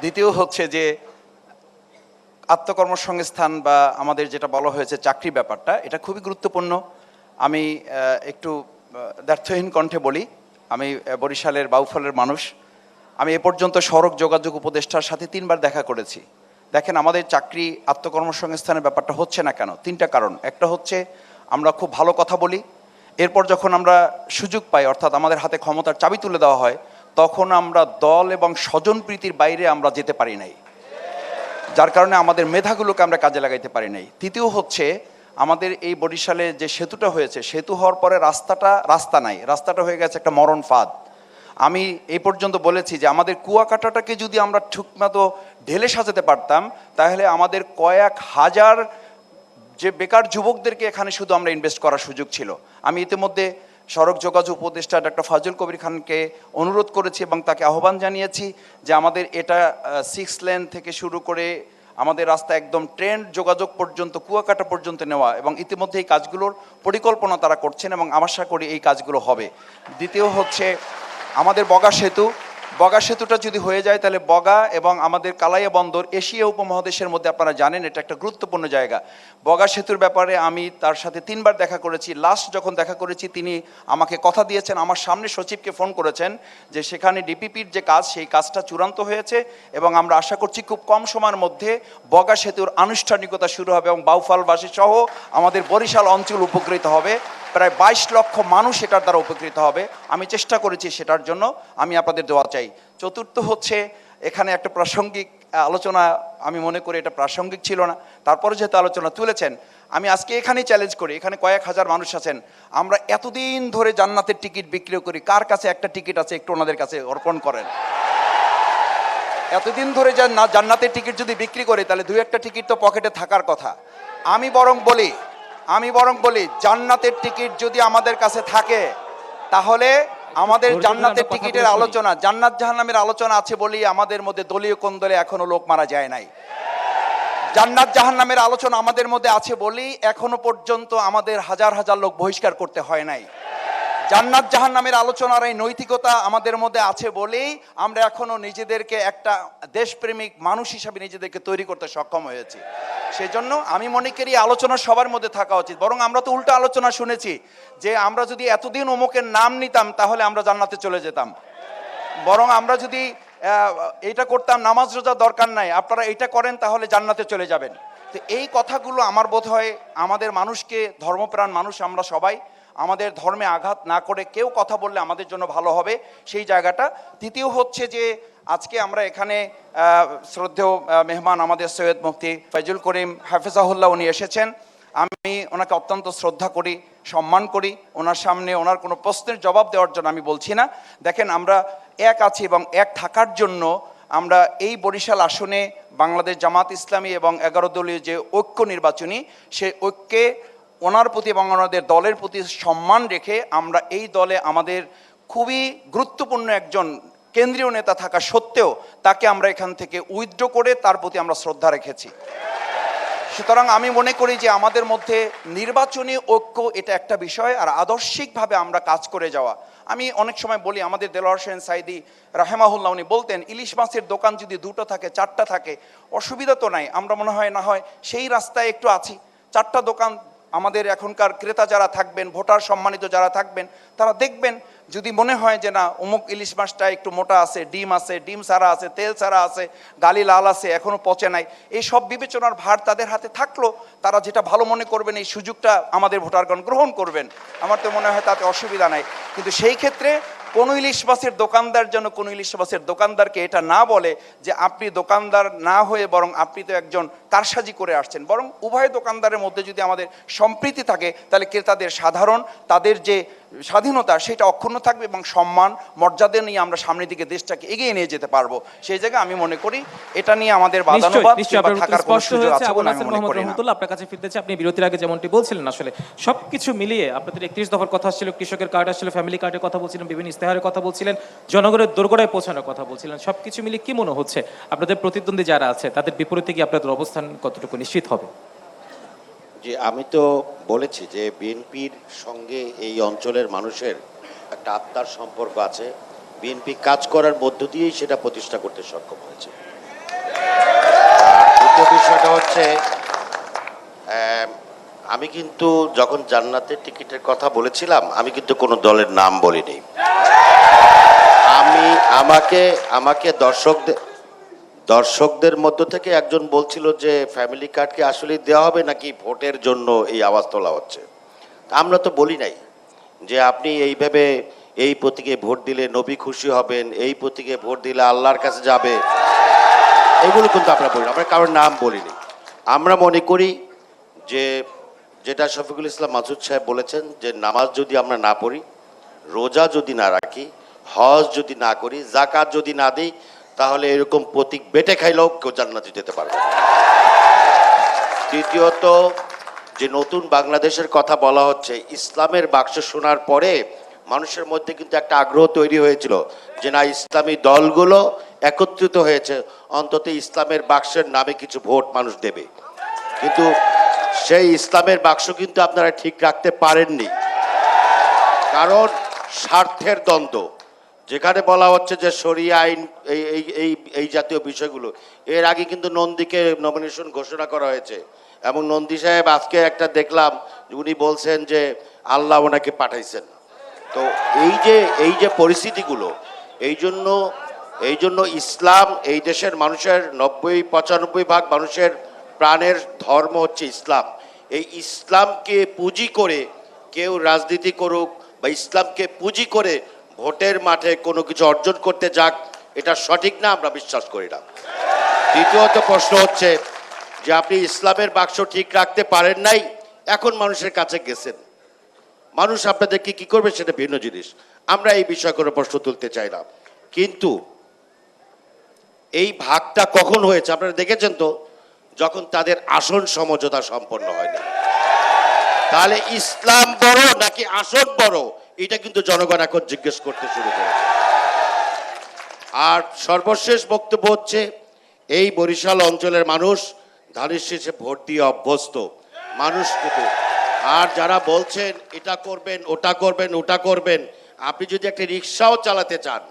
দ্বিতীয় হচ্ছে যে আত্মকর্মসংস্থান বা আমাদের যেটা বলা হয়েছে চাকরি ব্যাপারটা, এটা খুবই গুরুত্বপূর্ণ। আমি একটু দ্ব্যর্থহীন কণ্ঠে বলি, আমি বরিশালের বাউফলের মানুষ। আমি এ পর্যন্ত সড়ক যোগাযোগ উপদেষ্টার সাথে 3 বার দেখা করেছি। দেখেন, আমাদের চাকরি, আত্মকর্মসংস্থানের ব্যাপারটা হচ্ছে না কেন? 3টা কারণ। একটা হচ্ছে আমরা খুব ভালো কথা বলি, এরপর যখন আমরা সুযোগ পাই, অর্থাৎ আমাদের হাতে ক্ষমতার চাবি তুলে দেওয়া হয়, তখন আমরা দল এবং স্বজনপ্রীতির বাইরে আমরা যেতে পারি নাই, যার কারণে আমাদের মেধাগুলোকে আমরা কাজে লাগাইতে পারি নাই। তৃতীয় হচ্ছে আমাদের এই বরিশালে যে সেতুটা হয়েছে, সেতু হওয়ার পরে রাস্তা নাই, রাস্তাটা হয়ে গেছে একটা মরণ ফাঁদ। আমি এই পর্যন্ত বলেছি যে আমাদের কুয়াকাটাটাকে যদি আমরা ঠিকমতো ঢেলে সাজাতে পারতাম, তাহলে আমাদের কয়েক হাজার যে বেকার যুবকদেরকে এখানে শুধু আমরা ইনভেস্ট করার সুযোগ ছিল। আমি ইতিমধ্যে সড়ক যোগাযোগ উপদেষ্টা ডক্টর ফাজুল কবির খানকে অনুরোধ করেছি এবং তাকে আহ্বান জানিয়েছি যে আমাদের এটা 6 লেন থেকে শুরু করে আমাদের রাস্তা একদম ট্রেন যোগাযোগ পর্যন্ত কুয়াকাটা পর্যন্ত নেওয়া, এবং ইতিমধ্যে এই কাজগুলোর পরিকল্পনা তারা করছেন এবং আশা করি এই কাজগুলো হবে। দ্বিতীয় হচ্ছে আমাদের বগা সেতুটা যদি হয়ে যায় তাহলে বগা এবং আমাদের কালাইয়া বন্দর এশিয়া উপমহাদেশের মধ্যে, আপনারা জানেন এটা একটা গুরুত্বপূর্ণ জায়গা। বগা সেতুর ব্যাপারে আমি তার সাথে 3 বার দেখা করেছি। লাস্ট যখন দেখা করেছি তিনি আমাকে কথা দিয়েছেন, আমার সামনে সচিবকে ফোন করেছেন যে সেখানে ডিপিপির যে কাজ সেই কাজটা চূড়ান্ত হয়েছে এবং আমরা আশা করছি খুব কম সময়ের মধ্যে বগা সেতুর আনুষ্ঠানিকতা শুরু হবে এবং বাউফলবাসী সহ আমাদের বরিশাল অঞ্চল উপকৃত হবে। প্রায় 22 লক্ষ মানুষ এটার দ্বারা উপকৃত হবে। আমি চেষ্টা করেছি সেটার জন্য, আমি আপনাদের দোয়া চাই। চতুর্থ হচ্ছে এখানে একটা প্রাসঙ্গিক আলোচনা, আমি মনে করি এটা প্রাসঙ্গিক ছিল না, তারপরে যেহেতু আলোচনা তুলেছেন আমি আজকে এখানেই চ্যালেঞ্জ করি, এখানে কয়েক হাজার মানুষ আছেন, আমরা এতদিন ধরে জান্নাতের টিকিট বিক্রি করি, কার কাছে একটা টিকিট আছে একটু ওনাদের কাছে অর্পণ করেন। এতদিন ধরে জান্নাতের টিকিট যদি বিক্রি করি তাহলে 2-1টা টিকিট তো পকেটে থাকার কথা। আমি বরং বলি জান্নাতের টিকিট যদি আমাদের কাছে থাকে তাহলে আমাদের জান্নাতের টিকিটের আলোচনা, জান্নাত জাহান্নামের আলোচনা আছে বলেই আমাদের মধ্যে দলীয় কোন্দলে এখনো লোক মারা যায় নাই। জান্নাত জাহান্নামের আলোচনা আমাদের মধ্যে আছে বলেই এখনো পর্যন্ত আমাদের হাজার হাজার লোক বহিষ্কার করতে হয় নাই। জান্নাত জাহান্নামের আলোচনার এই নৈতিকতা আমাদের মধ্যে আছে বলেই আমরা এখনো নিজেদেরকে একটা দেশপ্রেমিক মানুষ হিসাবে নিজেদেরকে তৈরি করতে সক্ষম হয়েছি। সেজন্য আমি মনে করি আলোচনা সবার মধ্যে থাকা উচিত। বরং আমরা তো উল্টো আলোচনা শুনেছি যে আমরা যদি এতদিন অমুকের নাম নিতাম তাহলে আমরা জান্নাতে চলে যেতাম, বরং আমরা যদি এটা করতাম নামাজ রোজা দরকার নাই, আপনারা এটা করেন তাহলে জান্নাতে চলে যাবেন। তো এই কথাগুলো আমার বোধ হয় আমাদের মানুষকে, ধর্মপ্রাণ মানুষ আমরা সবাই, আমাদের ধর্মে আঘাত না করে কেউ কথা বললে আমাদের জন্য ভালো হবে সেই জায়গাটা। তৃতীয় হচ্ছে যে আজকে আমরা এখানে শ্রদ্ধেয় মেহমান আমাদের সৈয়দ মুফতি ফয়জুল করিম হাফেজাহুল্লাহ উনি এসেছেন, আমি ওনাকে অত্যন্ত শ্রদ্ধা করি, সম্মান করি। ওনার সামনে ওনার কোনো প্রশ্নের জবাব দেওয়ার জন্য আমি বলছি না। দেখেন আমরা এক আছি এবং এক থাকার জন্য আমরা এই বরিশাল আসনে বাংলাদেশ জামাত ইসলামী এবং 11 দলীয় যে ঐক্য নির্বাচনী, সেই ঐক্যে ওনার প্রতি এবং ওনাদের দলের প্রতি সম্মান রেখে আমরা এই দলে আমাদের খুবই গুরুত্বপূর্ণ একজন কেন্দ্রীয় নেতা থাকা সত্ত্বেও তাকে আমরা এখান থেকে উইথড্র করে তার প্রতি আমরা শ্রদ্ধা রেখেছি। সুতরাং আমি মনে করি যে আমাদের মধ্যে নির্বাচনী ঐক্য এটা একটা বিষয়, আর আদর্শিকভাবে আমরা কাজ করে যাওয়া। আমি অনেক সময় বলি, আমাদের দেলোয়ার হোসেন সাইদি রাহেমাহুল্লাহ উনি বলতেন ইলিশ মাছের দোকান যদি 2টা থাকে 4টা থাকে অসুবিধা তো নাই, আমরা মনে হয় না হয় সেই রাস্তায় একটু আছি। 4টা দোকান আমাদের এখনকার ক্রেতা যারা থাকবেন, ভোটার সম্মানিত যারা থাকবেন, তারা দেখবেন যদি মনে হয় যে না অমুক ইলিশ মাছটা একটু মোটা আছে, ডিম সারা আছে, তেল সারা আছে, গালি লাল আছে, এখনো পচে নাই, এই সব বিবেচনার ভার তাদের হাতে থাকলো, তারা যেটা ভালো মনে করবেন এই সুযোগটা আমাদের ভোটারগণ গ্রহণ করবেন। আমার তো মনে হয় তাতে অসুবিধা নাই। কিন্তু সেই ক্ষেত্রে কোনো ইলিশ মাছের দোকানদার যেন কোনো ইলিশ মাছের দোকানদারকে এটা না বলে যে আপনি দোকানদার না হয়ে বরং আপনি তো একজন কারসাজি করে আসছেন। বরং উভয় দোকানদারের মধ্যে যদি আমাদের সম্প্রীতি থাকে তাহলে ক্রেতাদের সাধারণ তাদের যে স্বাধীনতা সেটা অক্ষুণ্ণ থাকবে এবং সম্মান মর্যাদা নিয়ে আমরা সামনের দিকে দেশটাকে এগিয়ে নিয়ে যেতে পারবো। সেই জায়গায় আমি মনে করি এটা নিয়ে আমাদের বাদানুবাদ কিংবা থাকার কোনো সুযোগ আছে বলে আমি মনে করি না। আপনার কাছে ফিরতে চাই, আপনি বিরতির আগে যেমনটি বলছিলেন আসলে সবকিছু মিলিয়ে আপনাদের 31 দফার কথা আসছিল, কৃষকের কার্ড আসছিল, ফ্যামিলি কার্ডের কথা বলছিলেন, বিভিন্ন ইস্তেহারের কথা বলছিলেন, জনগণের দোরগোড়ায় পৌঁছানোর কথা বলছিলেন। সবকিছু মিলিয়ে কি মনে হচ্ছে আপনাদের প্রতিদ্বন্দ্বী যারা আছে তাদের বিপরীতে কি আপনাদের অবস্থান কতটুকু নিশ্চিত হবে? যে আমি তো বলেছি যে বিএনপির সঙ্গে এই অঞ্চলের মানুষের একটা আত্মার সম্পর্ক আছে, বিএনপি কাজ করার মধ্য দিয়েই সেটা প্রতিষ্ঠা করতে সক্ষম হয়েছে। দ্বিতীয় বিষয়টা হচ্ছে আমি কিন্তু যখন জান্নাতের টিকিটের কথা বলেছিলাম আমি কিন্তু কোনো দলের নাম বলিনি। আমাকে দর্শকদের মধ্য থেকে একজন বলছিল যে ফ্যামিলি কার্ডকে আসলে দেওয়া হবে নাকি ভোটের জন্য এই আওয়াজ তোলা হচ্ছে। আমরা তো বলি নাই যে আপনি এইভাবে এই প্রতীকে ভোট দিলে নবী খুশি হবেন, এই প্রতীকে ভোট দিলে আল্লাহর কাছে যাবে, এগুলো কিন্তু আমরা বলি না, আমরা কারোর নাম বলিনি। আমরা মনে করি যে যেটা শফিকুল ইসলাম মাসুদ সাহেব বলেছেন যে নামাজ যদি আমরা না পড়ি, রোজা যদি না রাখি, হজ যদি না করি, যাকাত যদি না দিই, তাহলে এরকম প্রতীক বেটে খাইলেও কেউ জান্নাতে যেতে পারবে। তৃতীয়ত যে নতুন বাংলাদেশের কথা বলা হচ্ছে, ইসলামের বাক্স শোনার পরে মানুষের মধ্যে কিন্তু একটা আগ্রহ তৈরি হয়েছিল যে না ইসলামী দলগুলো একত্রিত হয়েছে অন্তত ইসলামের বাক্সের নামে কিছু ভোট মানুষ দেবে, কিন্তু সেই ইসলামের বাক্স কিন্তু আপনারা ঠিক রাখতে পারেননি, কারণ স্বার্থের দ্বন্দ্ব। যেখানে বলা হচ্ছে যে শরিয়া আইন এই এই এই এই জাতীয় বিষয়গুলো, এর আগে কিন্তু নন্দীকে নমিনেশন ঘোষণা করা হয়েছে, এবং নন্দী সাহেব আজকে একটা দেখলাম উনি বলছেন যে আল্লাহ ওনাকে পাঠাইছেন। তো এই যে পরিস্থিতিগুলো, এই জন্য ইসলাম এই দেশের মানুষের 90-95% মানুষের প্রাণের ধর্ম হচ্ছে ইসলাম। এই ইসলামকে পুঁজি করে কেউ রাজনীতি করুক বা ইসলামকে পুঁজি করে ভোটের মাঠে কোনো কিছু অর্জন করতে যাক, এটা সঠিক না, আমরা বিশ্বাস করি না। দ্বিতীয়ত প্রশ্ন হচ্ছে যে আপনি ইসলামের বাক্স ঠিক রাখতে পারেন নাই, এখন মানুষের কাছে গেছেন, মানুষ আপনাদেরকে কি করবে সেটা ভিন্ন জিনিস, আমরা এই বিষয়ে কোনো প্রশ্ন তুলতে চাই না। কিন্তু এই ভাগটা কখন হয়েছে আপনারা দেখেছেন তো, যখন তাদের আসন সমঝোতা সম্পন্ন হয়নি। তাহলে ইসলাম বড় নাকি আসন বড়, এটা কিন্তু জনগণ এখন জিজ্ঞেস করতে শুরু করেছে। আর সর্বশেষ বক্তব্য হচ্ছে, এই বরিশাল অঞ্চলের মানুষ ধানের শীষে ভোট দিয়ে অভ্যস্ত মানুষ কিন্তু। আর যারা বলছেন এটা করবেন ওটা করবেন, আপনি যদি একটা রিক্সাও চালাতে চান,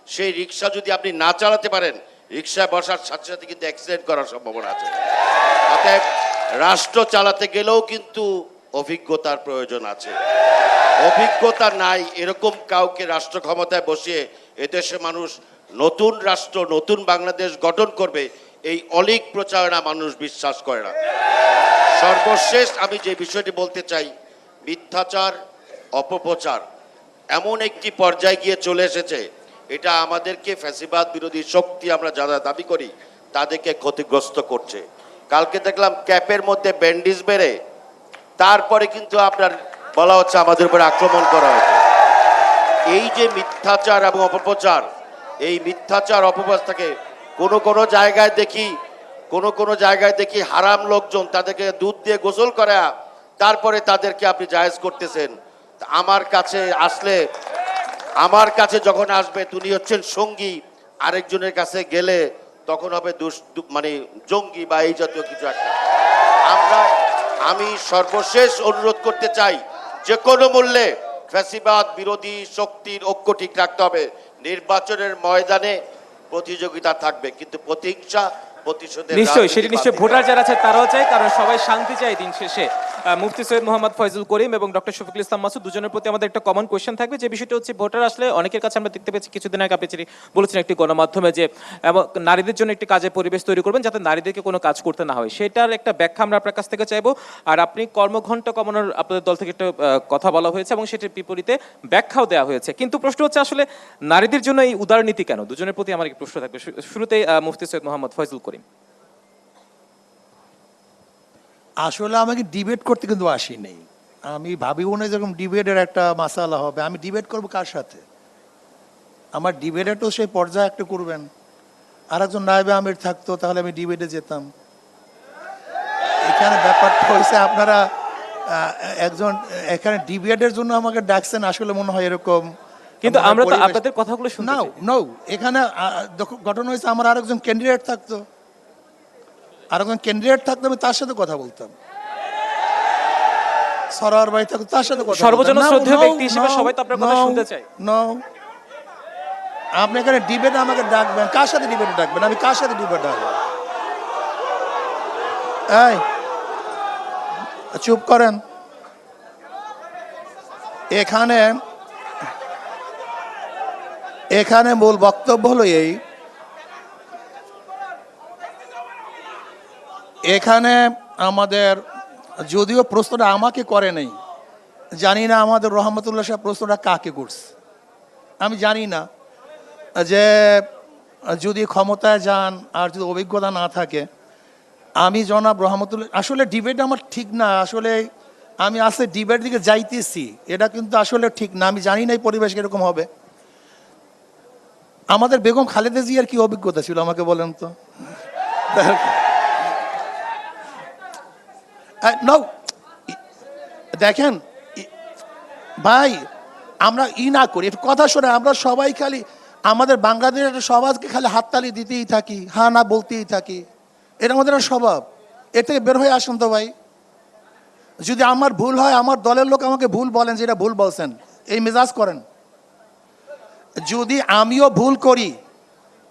সেই রিক্সা যদি আপনি না চালাতে পারেন, রিক্সায় বসার সাথে সাথে কিন্তু অ্যাক্সিডেন্ট করার সম্ভাবনা আছে। অতএব রাষ্ট্র চালাতে গেলেও কিন্তু অভিজ্ঞতার প্রয়োজন আছে। অভিজ্ঞতা নাই এরকম কাউকে রাষ্ট্র ক্ষমতায় বসিয়ে এদেশে মানুষ নতুন রাষ্ট্র, নতুন বাংলাদেশ গঠন করবে, এই অলীক প্রচারণা মানুষ বিশ্বাস করে না। সর্বশেষ আমি যে বিষয়টি বলতে চাই, মিথ্যাচার, অপপ্রচার এমন একটি পর্যায়ে গিয়ে চলে এসেছে, এটা আমাদেরকে ফ্যাসিবাদ বিরোধী শক্তি আমরা যারা দাবি করি তাদেরকে ক্ষতিগ্রস্ত করছে। কালকে দেখলাম ক্যাপের মধ্যে ব্যান্ডিজ বেড়ে তারপরে কিন্তু আপনার বলা হচ্ছে আমাদের উপরে আক্রমণ করা হয়েছে। এই যে মিথ্যাচার এবং অপপ্রচার, এই মিথ্যাচার অপপ্রচারটাকে কোনো জায়গায় দেখি হারাম লোকজন তাদেরকে দুধ দিয়ে গোসল করা, তারপরে তাদেরকে আপনি জায়েজ করতেছেন। আমার কাছে যখন আসবে তিনি হচ্ছেন সঙ্গী, আরেকজনের কাছে গেলে তখন হবে মানে জঙ্গি বা এই জাতীয় কিছু একটা। আমি সর্বশেষ অনুরোধ করতে চাই, যে কোনো মূল্যে ফ্যাসিবাদ বিরোধী শক্তির ঐক্য ঠিক রাখতে হবে। নির্বাচনের ময়দানে প্রতিযোগিতা থাকবে, কিন্তু প্রতিহিংসা, প্রতিশোধের নিশ্চয়ই সেটি নিশ্চয়ই ভোটার যারা আছে তারাও চায়, কারণ সবাই শান্তি চায় দিন শেষে। মুফতি সৈয়দ মোহাম্মদ ফয়জুল করিম এবং ডক্টর শফিকুল ইসলাম মাসুদ দুজনের প্রতি আমাদের একটা কমন কোয়েশ্চেন থাকবে, যে বিষয়টা হচ্ছে ভোটার আসলে অনেকের কাছে আমরা দেখতে পেয়েছি কিছুদিন আগে আপনি বলেছেন একটি গণমাধ্যমে যে নারীদের জন্য একটি কাজের পরিবেশ তৈরি করবেন যাতে নারীদেরকে কোনো কাজ করতে না হয়, সেটার একটা ব্যাখ্যা আমরা আপনার কাছ থেকে চাইবো। আর আপনি কর্মঘণ্টা কমানোর আপনাদের দল থেকে একটা কথা বলা হয়েছে এবং সেটির বিপরীতে ব্যাখ্যাও দেওয়া হয়েছে, কিন্তু প্রশ্ন হচ্ছে আসলে নারীদের জন্য এই উদারনীতি কেন? দুজনের প্রতি আমার একটি প্রশ্ন থাকবে। শুরুতেই মুফতি সৈয়দ মোহাম্মদ ফয়জুল করিম। আসলে আমাকে ডিবেট করতে কিন্তু আসি নেই, আমি ভাবিও না যেরকম ডিবেটের একটা মাসালা হবে। আমি ডিবেট করব কার সাথে? আমার ডিবেটে তো সেই পর্যায়ে একটা করবেন, আর একজন নায়েবে আমির থাকতো তাহলে আমি ডিবেটে যেতাম। এখানে ব্যাপারটা হয়েছে আপনারা একজন এখানে ডিবেটের জন্য আমাকে ডাকছেন, আসলে মনে হয় এরকম, কিন্তু আমরা তো আপনাদের কথাগুলো শুনতে চাই। নাও এখানে ঘটনা হয়েছে আমার আরেকজন ক্যান্ডিডেট থাকতো, আমি তার সাথে কথা বলতাম। সরার ভাই থাকতো, তার সাথে কথা সর্বজন শ্রদ্ধেয় ব্যক্তি হিসেবে সবাই তো আপনার কথা শুনতে চায়। আপনি এখানে ডিবেটে আমাকে ডাকবেন, কার সাথে ডিবেটে ডাকবেন? আমি কার সাথে ডিবেট ডাকবো? এই চুপ করেন। এখানে মূল বক্তব্য হলো এই, এখানে আমাদের যদিও প্রশ্নটা আমাকে করে নেই, জানি না আমাদের রহমতুল্লাহ সাহেব প্রশ্নটা কাকে করছে, আমি জানি না। যে যদি ক্ষমতায় যান আর যদি অভিজ্ঞতা না থাকে, আমি জনাব রহমতুল্লাহ, আসলে ডিবেট আমার ঠিক না, আসলে আমি আসলে ডিবেট দিকে যাইতেছি, এটা কিন্তু আসলে ঠিক না। আমি জানি না এই পরিবেশ কিরকম হবে। আমাদের বেগম খালেদা জিয়ার কি অভিজ্ঞতা ছিল আমাকে বলেন তো? দেখেন ভাই, আমরা না করি, একটু কথা শোনে, আমরা সবাই খালি আমাদের বাংলাদেশের একটা সমাজকে খালি হাততালি দিতেই থাকি, হ্যাঁ না বলতেই থাকি, এটা আমাদের একটা স্বভাব। এর থেকে বের হয়ে আসুন তো ভাই। যদি আমার ভুল হয়, আমার দলের লোক আমাকে ভুল বলেন যে এটা ভুল বলছেন, এই মেজাজ করেন। যদি আমিও ভুল করি,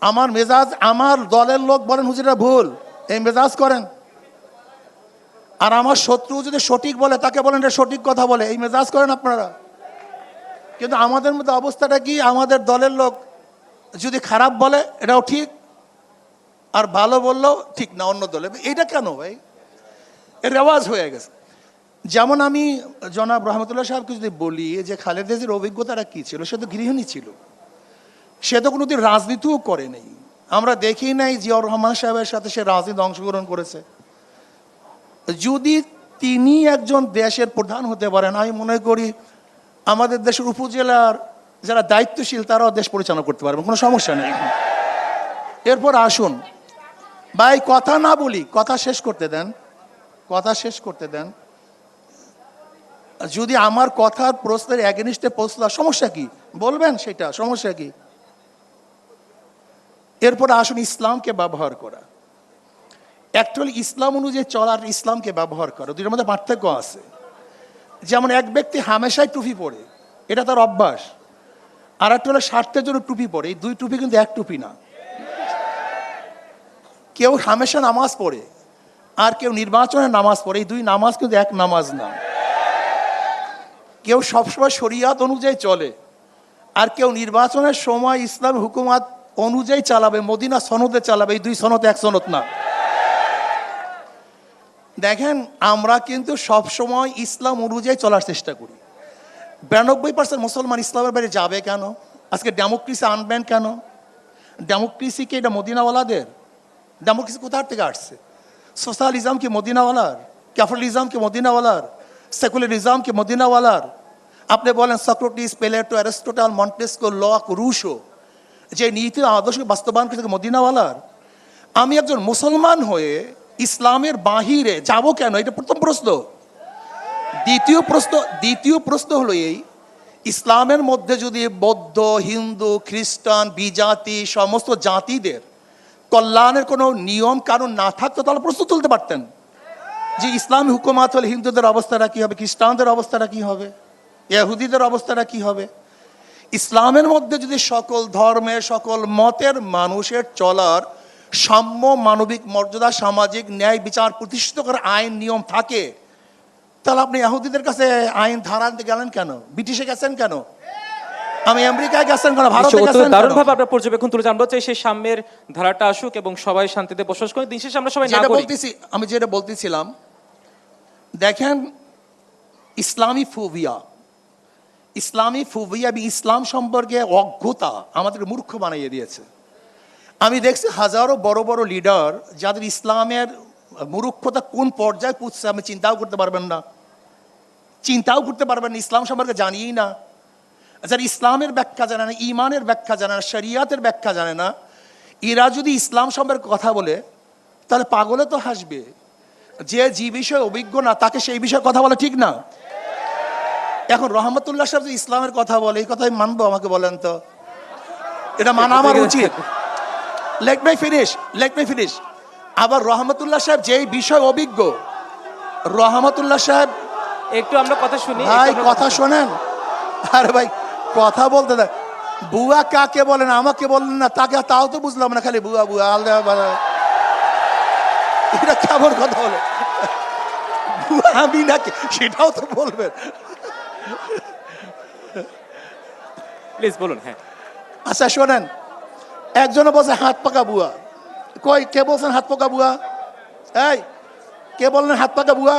আমার মেজাজ, আমার দলের লোক বলেন হুজুর এটা ভুল, এই মেজাজ করেন। আর আমার শত্রু যদি সঠিক বলে, তাকে বলেন এটা সঠিক কথা বলে, এই মেজাজ করেন আপনারা। কিন্তু আমাদের মধ্যে অবস্থাটা কি, আমাদের দলের লোক যদি খারাপ বলে এটাও ঠিক, আর ভালো বললেও ঠিক না অন্য দলে। এইটা কেন ভাই? এর রেওয়াজ হয়ে গেছে। যেমন আমি জনাব রহমতুল্লাহ সাহেবকে যদি বলি যে খালেদা জিয়ার অভিজ্ঞতাটা কী ছিল, সে তো গৃহিণী ছিল, সে তো কোনোদিন রাজনীতিও করে নেই। আমরা দেখি নাই জিয়াউর রহমান সাহেবের সাথে সে রাজনীতি অংশগ্রহণ করেছে। যদি তিনি একজন দেশের প্রধান হতে পারেন, আমি মনে করি আমাদের দেশের উপজেলার যারা দায়িত্বশীল তারাও দেশ পরিচালনা করতে পারবেন, কোনো সমস্যা নেই। এরপর আসুন ভাই, কথা না বলি, কথা শেষ করতে দেন, কথা শেষ করতে দেন। যদি আমার কথার প্রশ্নের অ্যাগেনিস্টে পৌঁছলো, সমস্যা কি বলবেন, সেটা সমস্যা কি? এরপর আসুন ইসলামকে ব্যবহার করা। অ্যাকচুয়ালি ইসলাম অনুযায়ী চলার, ইসলামকে ব্যবহার করা, দুইটার মধ্যে পার্থক্য আছে। যেমন এক ব্যক্তি হামেশাই টুপি পরে, এটা তার অভ্যাস, আর একটা হলো স্বার্থের জন্য টুপি পরে। এই দুই টুপি কিন্তু এক টুপি না। কেউ হামেশা নামাজ পড়ে আর কেউ নির্বাচনের নামাজ পড়ে, এই দুই নামাজ কিন্তু এক নামাজ না। কেউ সবসময় শরিয়াত অনুযায়ী চলে আর কেউ নির্বাচনের সময় ইসলাম হুকুমাত অনুযায়ী চালাবে, মদিনা সনদে চালাবে, এই দুই সনদ এক সনদ না। দেখেন, আমরা কিন্তু সবসময় ইসলাম অনুযায়ী চলার চেষ্টা করি। 92% মুসলমান ইসলামের বাইরে যাবে কেন? আজকে ডেমোক্রেসি আনবেন কেন? ডেমোক্রেসি কি এটা মদিনাওয়ালাদের? ডেমোক্রেসি কোথার থেকে আসছে? সোশ্যালিজম কি মদিনাওয়ালার? ক্যাপিটালিজম কি মদিনাওয়ালার? সেকুলারিজম কি মদিনাওয়ালার? আপনি বলেন Socrates, Plato, Aristotle, Montesquieu, Locke, Rousseau যে নীতি আদর্শকে বাস্তবায়ন করেছে মদিনাওয়ালার? আমি একজন মুসলমান হয়ে ইসলামের বাহিরে যাব কেন? এটা প্রথম প্রশ্ন। দ্বিতীয় প্রশ্ন হলো এই, ইসলামের মধ্যে যদি বৌদ্ধ, হিন্দু, খ্রিস্টান, বিজাতি সমস্ত জাতিদের কল্যাণের কোনো নিয়ম কানুন না থাকতো, তাহলে প্রশ্ন তুলতে পারতেন যে ইসলামী হুকুমাত হলে হিন্দুদের অবস্থাটা কী হবে, খ্রিস্টানদের অবস্থাটা কী হবে, ইহুদিদের অবস্থাটা কী হবে। ইসলামের মধ্যে যদি সকল ধর্মের, সকল মতের মানুষের চলার সাম্য, মানবিক মর্যাদা, সামাজিক ন্যায় বিচার প্রতিষ্ঠিত করার আইন নিয়ম থাকে, তাহলে আপনি ইহুদিদের কাছে আইন ধারা আনতে গেলেন কেন? ব্রিটিশে গেছেন কেন? আমি আমেরিকায় গেছেন কেন? ভারতে গেছেন কেন? দারুণভাবে আপনার পর্যবেক্ষণ তুলে জানবো চাই, সেই সাম্যের ধারাটা আসুক এবং সবাই শান্তিতে বসবাস করে। দিন শেষে আমরা সবাই না করি। আমি যেটা বলতেছিলাম, দেখেন ইসলামী ফোবিয়া এবং ইসলাম সম্পর্কে অজ্ঞতা আমাদের মূর্খ বানিয়ে দিয়েছে। আমি দেখছি হাজারো বড় বড় লিডার যাদের ইসলামের মূর্খতা কোন পর্যায়ে পুষছে আমি চিন্তাও করতে পারবেন না, ইসলাম সম্পর্কে জানিই না। যারা ইসলামের ব্যাখ্যা জানে না, ইমানের ব্যাখ্যা জানে না, শরিয়াতের ব্যাখ্যা জানে না, এরা যদি ইসলাম সম্পর্কে কথা বলে তাহলে পাগলে তো হাসবে। যে বিষয়ে অভিজ্ঞ না তাকে সেই বিষয়ে কথা বলা ঠিক না। এখন রহমতুল্লাহ সাহেব যে ইসলামের কথা বলে, এই কথাই মানবো? আমাকে বলেন তো, এটা মানা আমার উচিত? Let me finish. আবার রহমতুল্লাহ সাহেব যেই বিষয় অভিজ্ঞ, রহমতুল্লাহ সাহেব, একটু আমরা কথা শুনি ভাই, কথা শোনেন। আরে ভাই, কথা বলতে দেয়। বুয়া কাকে বলেন, আমাকে বললেন না, তাকে তাও তো বুঝলাম না, খালি বুয়া বুয়া আলাদা, এটা কেমন কথা হলো? আমি নাকি সেটাও তো বলবেন। প্লিজ বলুন। হ্যাঁ, আচ্ছা শোনেন, একজনে বলছে হাত পাকা বুয়া। কই, কে বলছেন হাত পাকা বুয়া? এই, কে বললেন হাত পাকা বুয়া?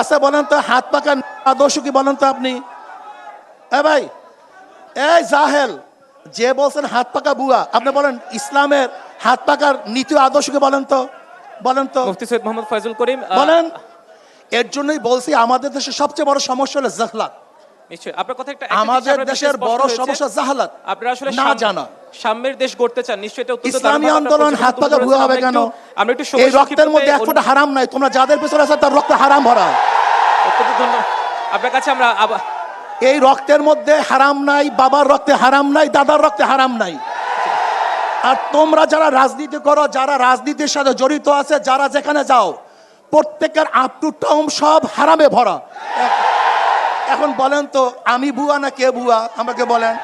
আচ্ছা বলেন তো, হাত পাকা আদর্শ কি বলেন তো আপনি? ভাই, এই জাহেল, যে বলছেন হাত পাকা বুয়া, আপনি বলেন ইসলামের হাত পাকার নীতি আদর্শকে বলেন তো। মুফতি সৈয়দ মোহাম্মদ ফয়জুল করিম বলেন। এর জন্যই বলছি আমাদের দেশের সবচেয়ে বড় সমস্যা হলো জাহলাত। নিশ্চয়ই আপনার কথা একটা আমাদের দেশের বড় সমস্যা জাহালাত, আপনারা আসলে না জানা। সাম্যের দেশ গড়তে চান, নিশ্চয়ই এটা অত্যন্ত ইসলামী আন্দোলন হাত পাকা ভুয়া হবে কেন? আমরা একটু এই রক্তের মধ্যে এক ফোঁটা হারাম নাই, তোমরা যাদের পেছনে আছো তার রক্ত হারাম ভরা। অত্যন্ত ধন্যবাদ আপনার কাছে। আমরা এই রক্তের মধ্যে হারাম নাই, বাবার রক্তে হারাম নাই, দাদার রক্তে হারাম নাই। আর তোমরা যারা রাজনীতি করো, যারা রাজনীতির সাথে জড়িত আছে, যারা যেখানে যাও, প্রত্যেকের আপ টু টাউন সব হারামে ভরা। এখন বলেন তো আমি বুয়া না কে বুয়া, আমাকে বলেন।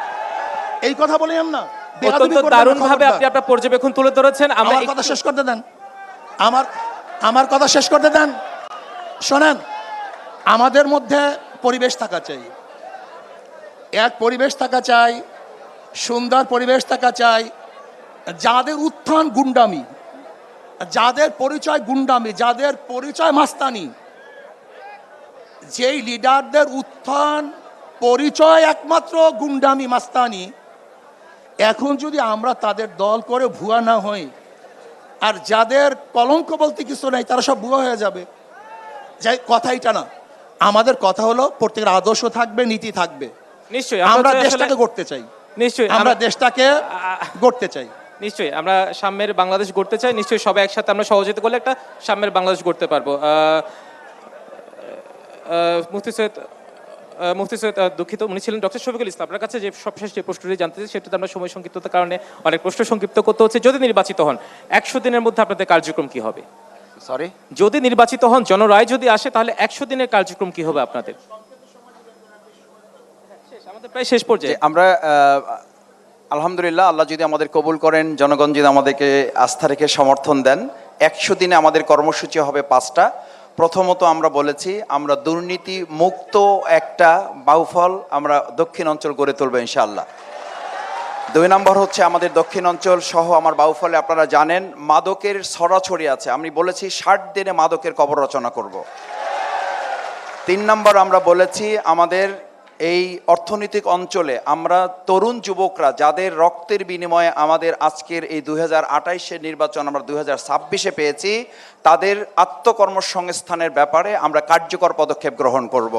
এই কথা বলেন না, অত্যন্ত দারুণ ভাবে আপনি আপনার পর্যবেক্ষণ তুলে ধরেছেন। আমরা আমার কথা শেষ করতে দেন, আমার কথা শেষ করতে দেন। শোনেন, আমাদের মধ্যে পরিবেশ থাকা চাই, এক পরিবেশ থাকা চাই, সুন্দর পরিবেশ থাকা চাই। যাদের উত্থান গুন্ডামি, যাদের পরিচয় গুন্ডামি, যাদের পরিচয় মাস্তানি, যেই লিডারদের উত্থান পরিচয় একমাত্র গুন্ডামি মাস্তানি, এখন যদি আমরা তাদের দল করে ভুয়া না হই, আর যাদের কলঙ্ক বলতে কিছু নেই তারা সব ভুয়া হয়ে যাবে। যাই কথা এটা না, আমাদের কথা হলো প্রত্যেকের আদর্শ থাকবে, নীতি থাকবে। নিশ্চয়ই আমরা দেশটাকে গড়তে চাই, নিশ্চয়ই আমরা দেশটাকে গড়তে চাই, নিশ্চয়ই আমরা সাম্যের বাংলাদেশ গড়তে চাই। নিশ্চয়ই সবাই একসাথে আমরা সহযোগিতা করলে একটা সাম্যের বাংলাদেশ গড়তে পারবো। মুফতি সৈয়দ দুঃখিত, উনি ছিলেন ডক্টর শফিকুল ইসলাম। আপনার কাছে যে সবশেষ যে প্রশ্নটি জানতে চাই সেটাতে আমরা সময় সংক্ষিপ্ততার কারণে অনেক প্রশ্ন সংক্ষিপ্ত করতে হচ্ছে। যদি নির্বাচিত হন 100 দিনের মধ্যে আপনাদের কার্যক্রম কি হবে? সরি, যদি নির্বাচিত হন, জনরায় যদি আসে, তাহলে 100 দিনের কার্যক্রম কি হবে আপনাদের? আমাদের প্রায় শেষ পর্যায়ে। আমরা আলহামদুলিল্লাহ, আল্লাহ যদি আমাদের কবুল করেন, জনগণ যদি আমাদেরকে আস্থা রেখে সমর্থন দেন, 100 দিনে আমাদের কর্মসূচি হবে 5টা। প্রথমত আমরা বলেছি আমরা দুর্নীতি মুক্ত একটা বাউফল আমরা দক্ষিণ অঞ্চল গড়ে তুলব ইনশাআল্লাহ। 2 নম্বর হচ্ছে আমাদের দক্ষিণ অঞ্চল সহ আমার বাউফলে আপনারা জানেন মাদকের ছড়াছড়ি আছে, আমি বলেছি 60 দিনে মাদকের কবর রচনা করব। 3 নম্বর আমরা বলেছি আমাদের এই অর্থনৈতিক অঞ্চলে আমরা তরুণ যুবকরা যাদের রক্তের বিনিময়ে আমাদের আজকের এই 2028-এর নির্বাচন আমরা 2026-এ পেয়েছি, তাদের আত্মকর্মসংস্থানের ব্যাপারে আমরা কার্যকর পদক্ষেপ গ্রহণ করব।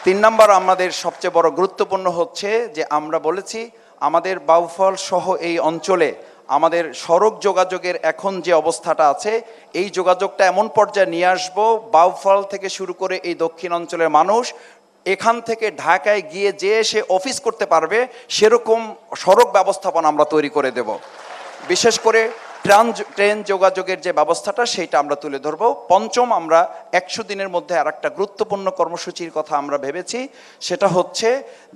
3 নম্বর আমাদের সবচেয়ে বড় গুরুত্বপূর্ণ হচ্ছে যে আমরা বলেছি আমাদের বাউফল সহ এই অঞ্চলে আমাদের সড়ক যোগাযোগের এখন যে অবস্থাটা আছে, এই যোগাযোগটা এমন পর্যায়ে নিয়ে আসবো, বাউফল থেকে শুরু করে এই দক্ষিণ অঞ্চলের মানুষ এখান থেকে ঢাকায় গিয়ে যে এসে অফিস করতে পারবে সেরকম সড়ক ব্যবস্থাপনা আমরা তৈরি করে দেব। বিশেষ করে ট্রেন যোগাযোগের যে ব্যবস্থাটা সেইটা আমরা তুলে ধরব। 5ম, আমরা 100 দিনের মধ্যে আর একটা গুরুত্বপূর্ণ কর্মসূচির কথা আমরা ভেবেছি, সেটা হচ্ছে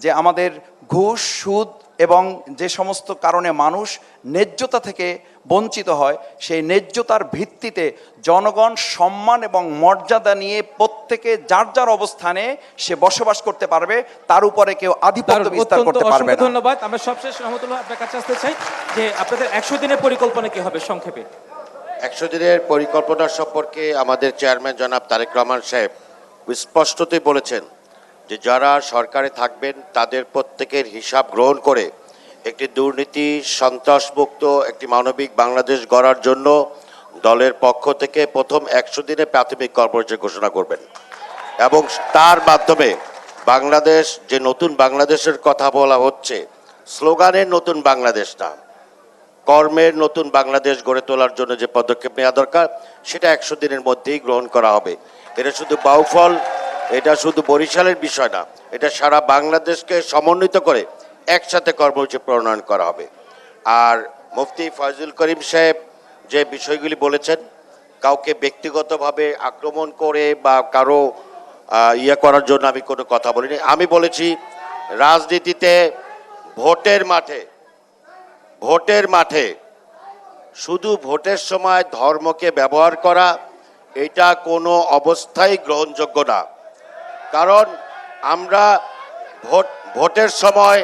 যে আমাদের ঘুষ, সুদ এবং যে সমস্ত কারণে মানুষ ন্যায্যতা থেকে বঞ্চিত হয়, সেই ন্যায্যতার ভিত্তিতে জনগণ সম্মান এবং মর্যাদা নিয়ে প্রত্যেকে যার যার অবস্থানে সে বসবাস করতে পারবে, তার উপরে কেউ আধিপত্য বিস্তার করতে পারবে না। ধন্যবাদ। আমরা সবশেষ রহমতুল্লাহ আপনার কাছে আসতে চাই যে আপনাদের 100 দিনের পরিকল্পনা কি হবে সংক্ষেপে? 100 দিনের পরিকল্পনা সম্পর্কে আমাদের চেয়ারম্যান জনাব তারেক রহমান সাহেব স্পষ্টতই বলেছেন যে যারা সরকারে থাকবেন তাদের প্রত্যেকের হিসাব গ্রহণ করে একটি দুর্নীতি সন্ত্রাসমুক্ত একটি মানবিক বাংলাদেশ গড়ার জন্য দলের পক্ষ থেকে প্রথম 100 দিনে প্রাথমিক কর্মসূচি ঘোষণা করবেন এবং তার মাধ্যমে বাংলাদেশ যে নতুন বাংলাদেশের কথা বলা হচ্ছে, স্লোগানের নতুন বাংলাদেশ না, কর্মের নতুন বাংলাদেশ গড়ে তোলার জন্য যে পদক্ষেপ নেওয়া দরকার সেটা 100 দিনের মধ্যেই গ্রহণ করা হবে। এটা শুধু বাউফল, এটা শুধু বরিশালের বিষয় না, এটা সারা বাংলাদেশকে সমন্বিত করে একসাথে কর্মসূচি প্রণয়ন করা হবে। আর মুফতি ফয়জুল করিম সাহেব যে বিষয়গুলি বলেছেন, কাউকে ব্যক্তিগতভাবে আক্রমণ করে বা কারো করার জন্য আমি কোনো কথা বলিনি। আমি বলেছি রাজনীতিতে ভোটের মাঠে শুধু ভোটের সময় ধর্মকে ব্যবহার করা এটা কোনো অবস্থায় গ্রহণযোগ্য না। কারণ আমরা ভোটের সময়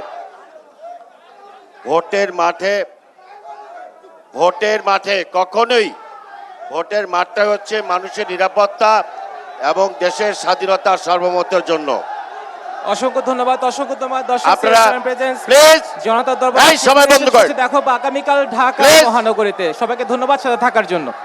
ভোটের মাঠে কখনোই ভোটের মাঠটা হচ্ছে মানুষের নিরাপত্তা এবং দেশের স্বাধীনতার সার্বভৌমত্বের জন্য। অসংখ্য ধন্যবাদ, অসংখ্য ধন্যবাদ। দর্শক আপনারা প্রেজেন্স প্লিজ জনতা দরবার সবাই বন্ধ করেন। দেখো আগামীকাল ঢাকা মহানগরীতে। সবাইকে ধন্যবাদ সাথে থাকার জন্য।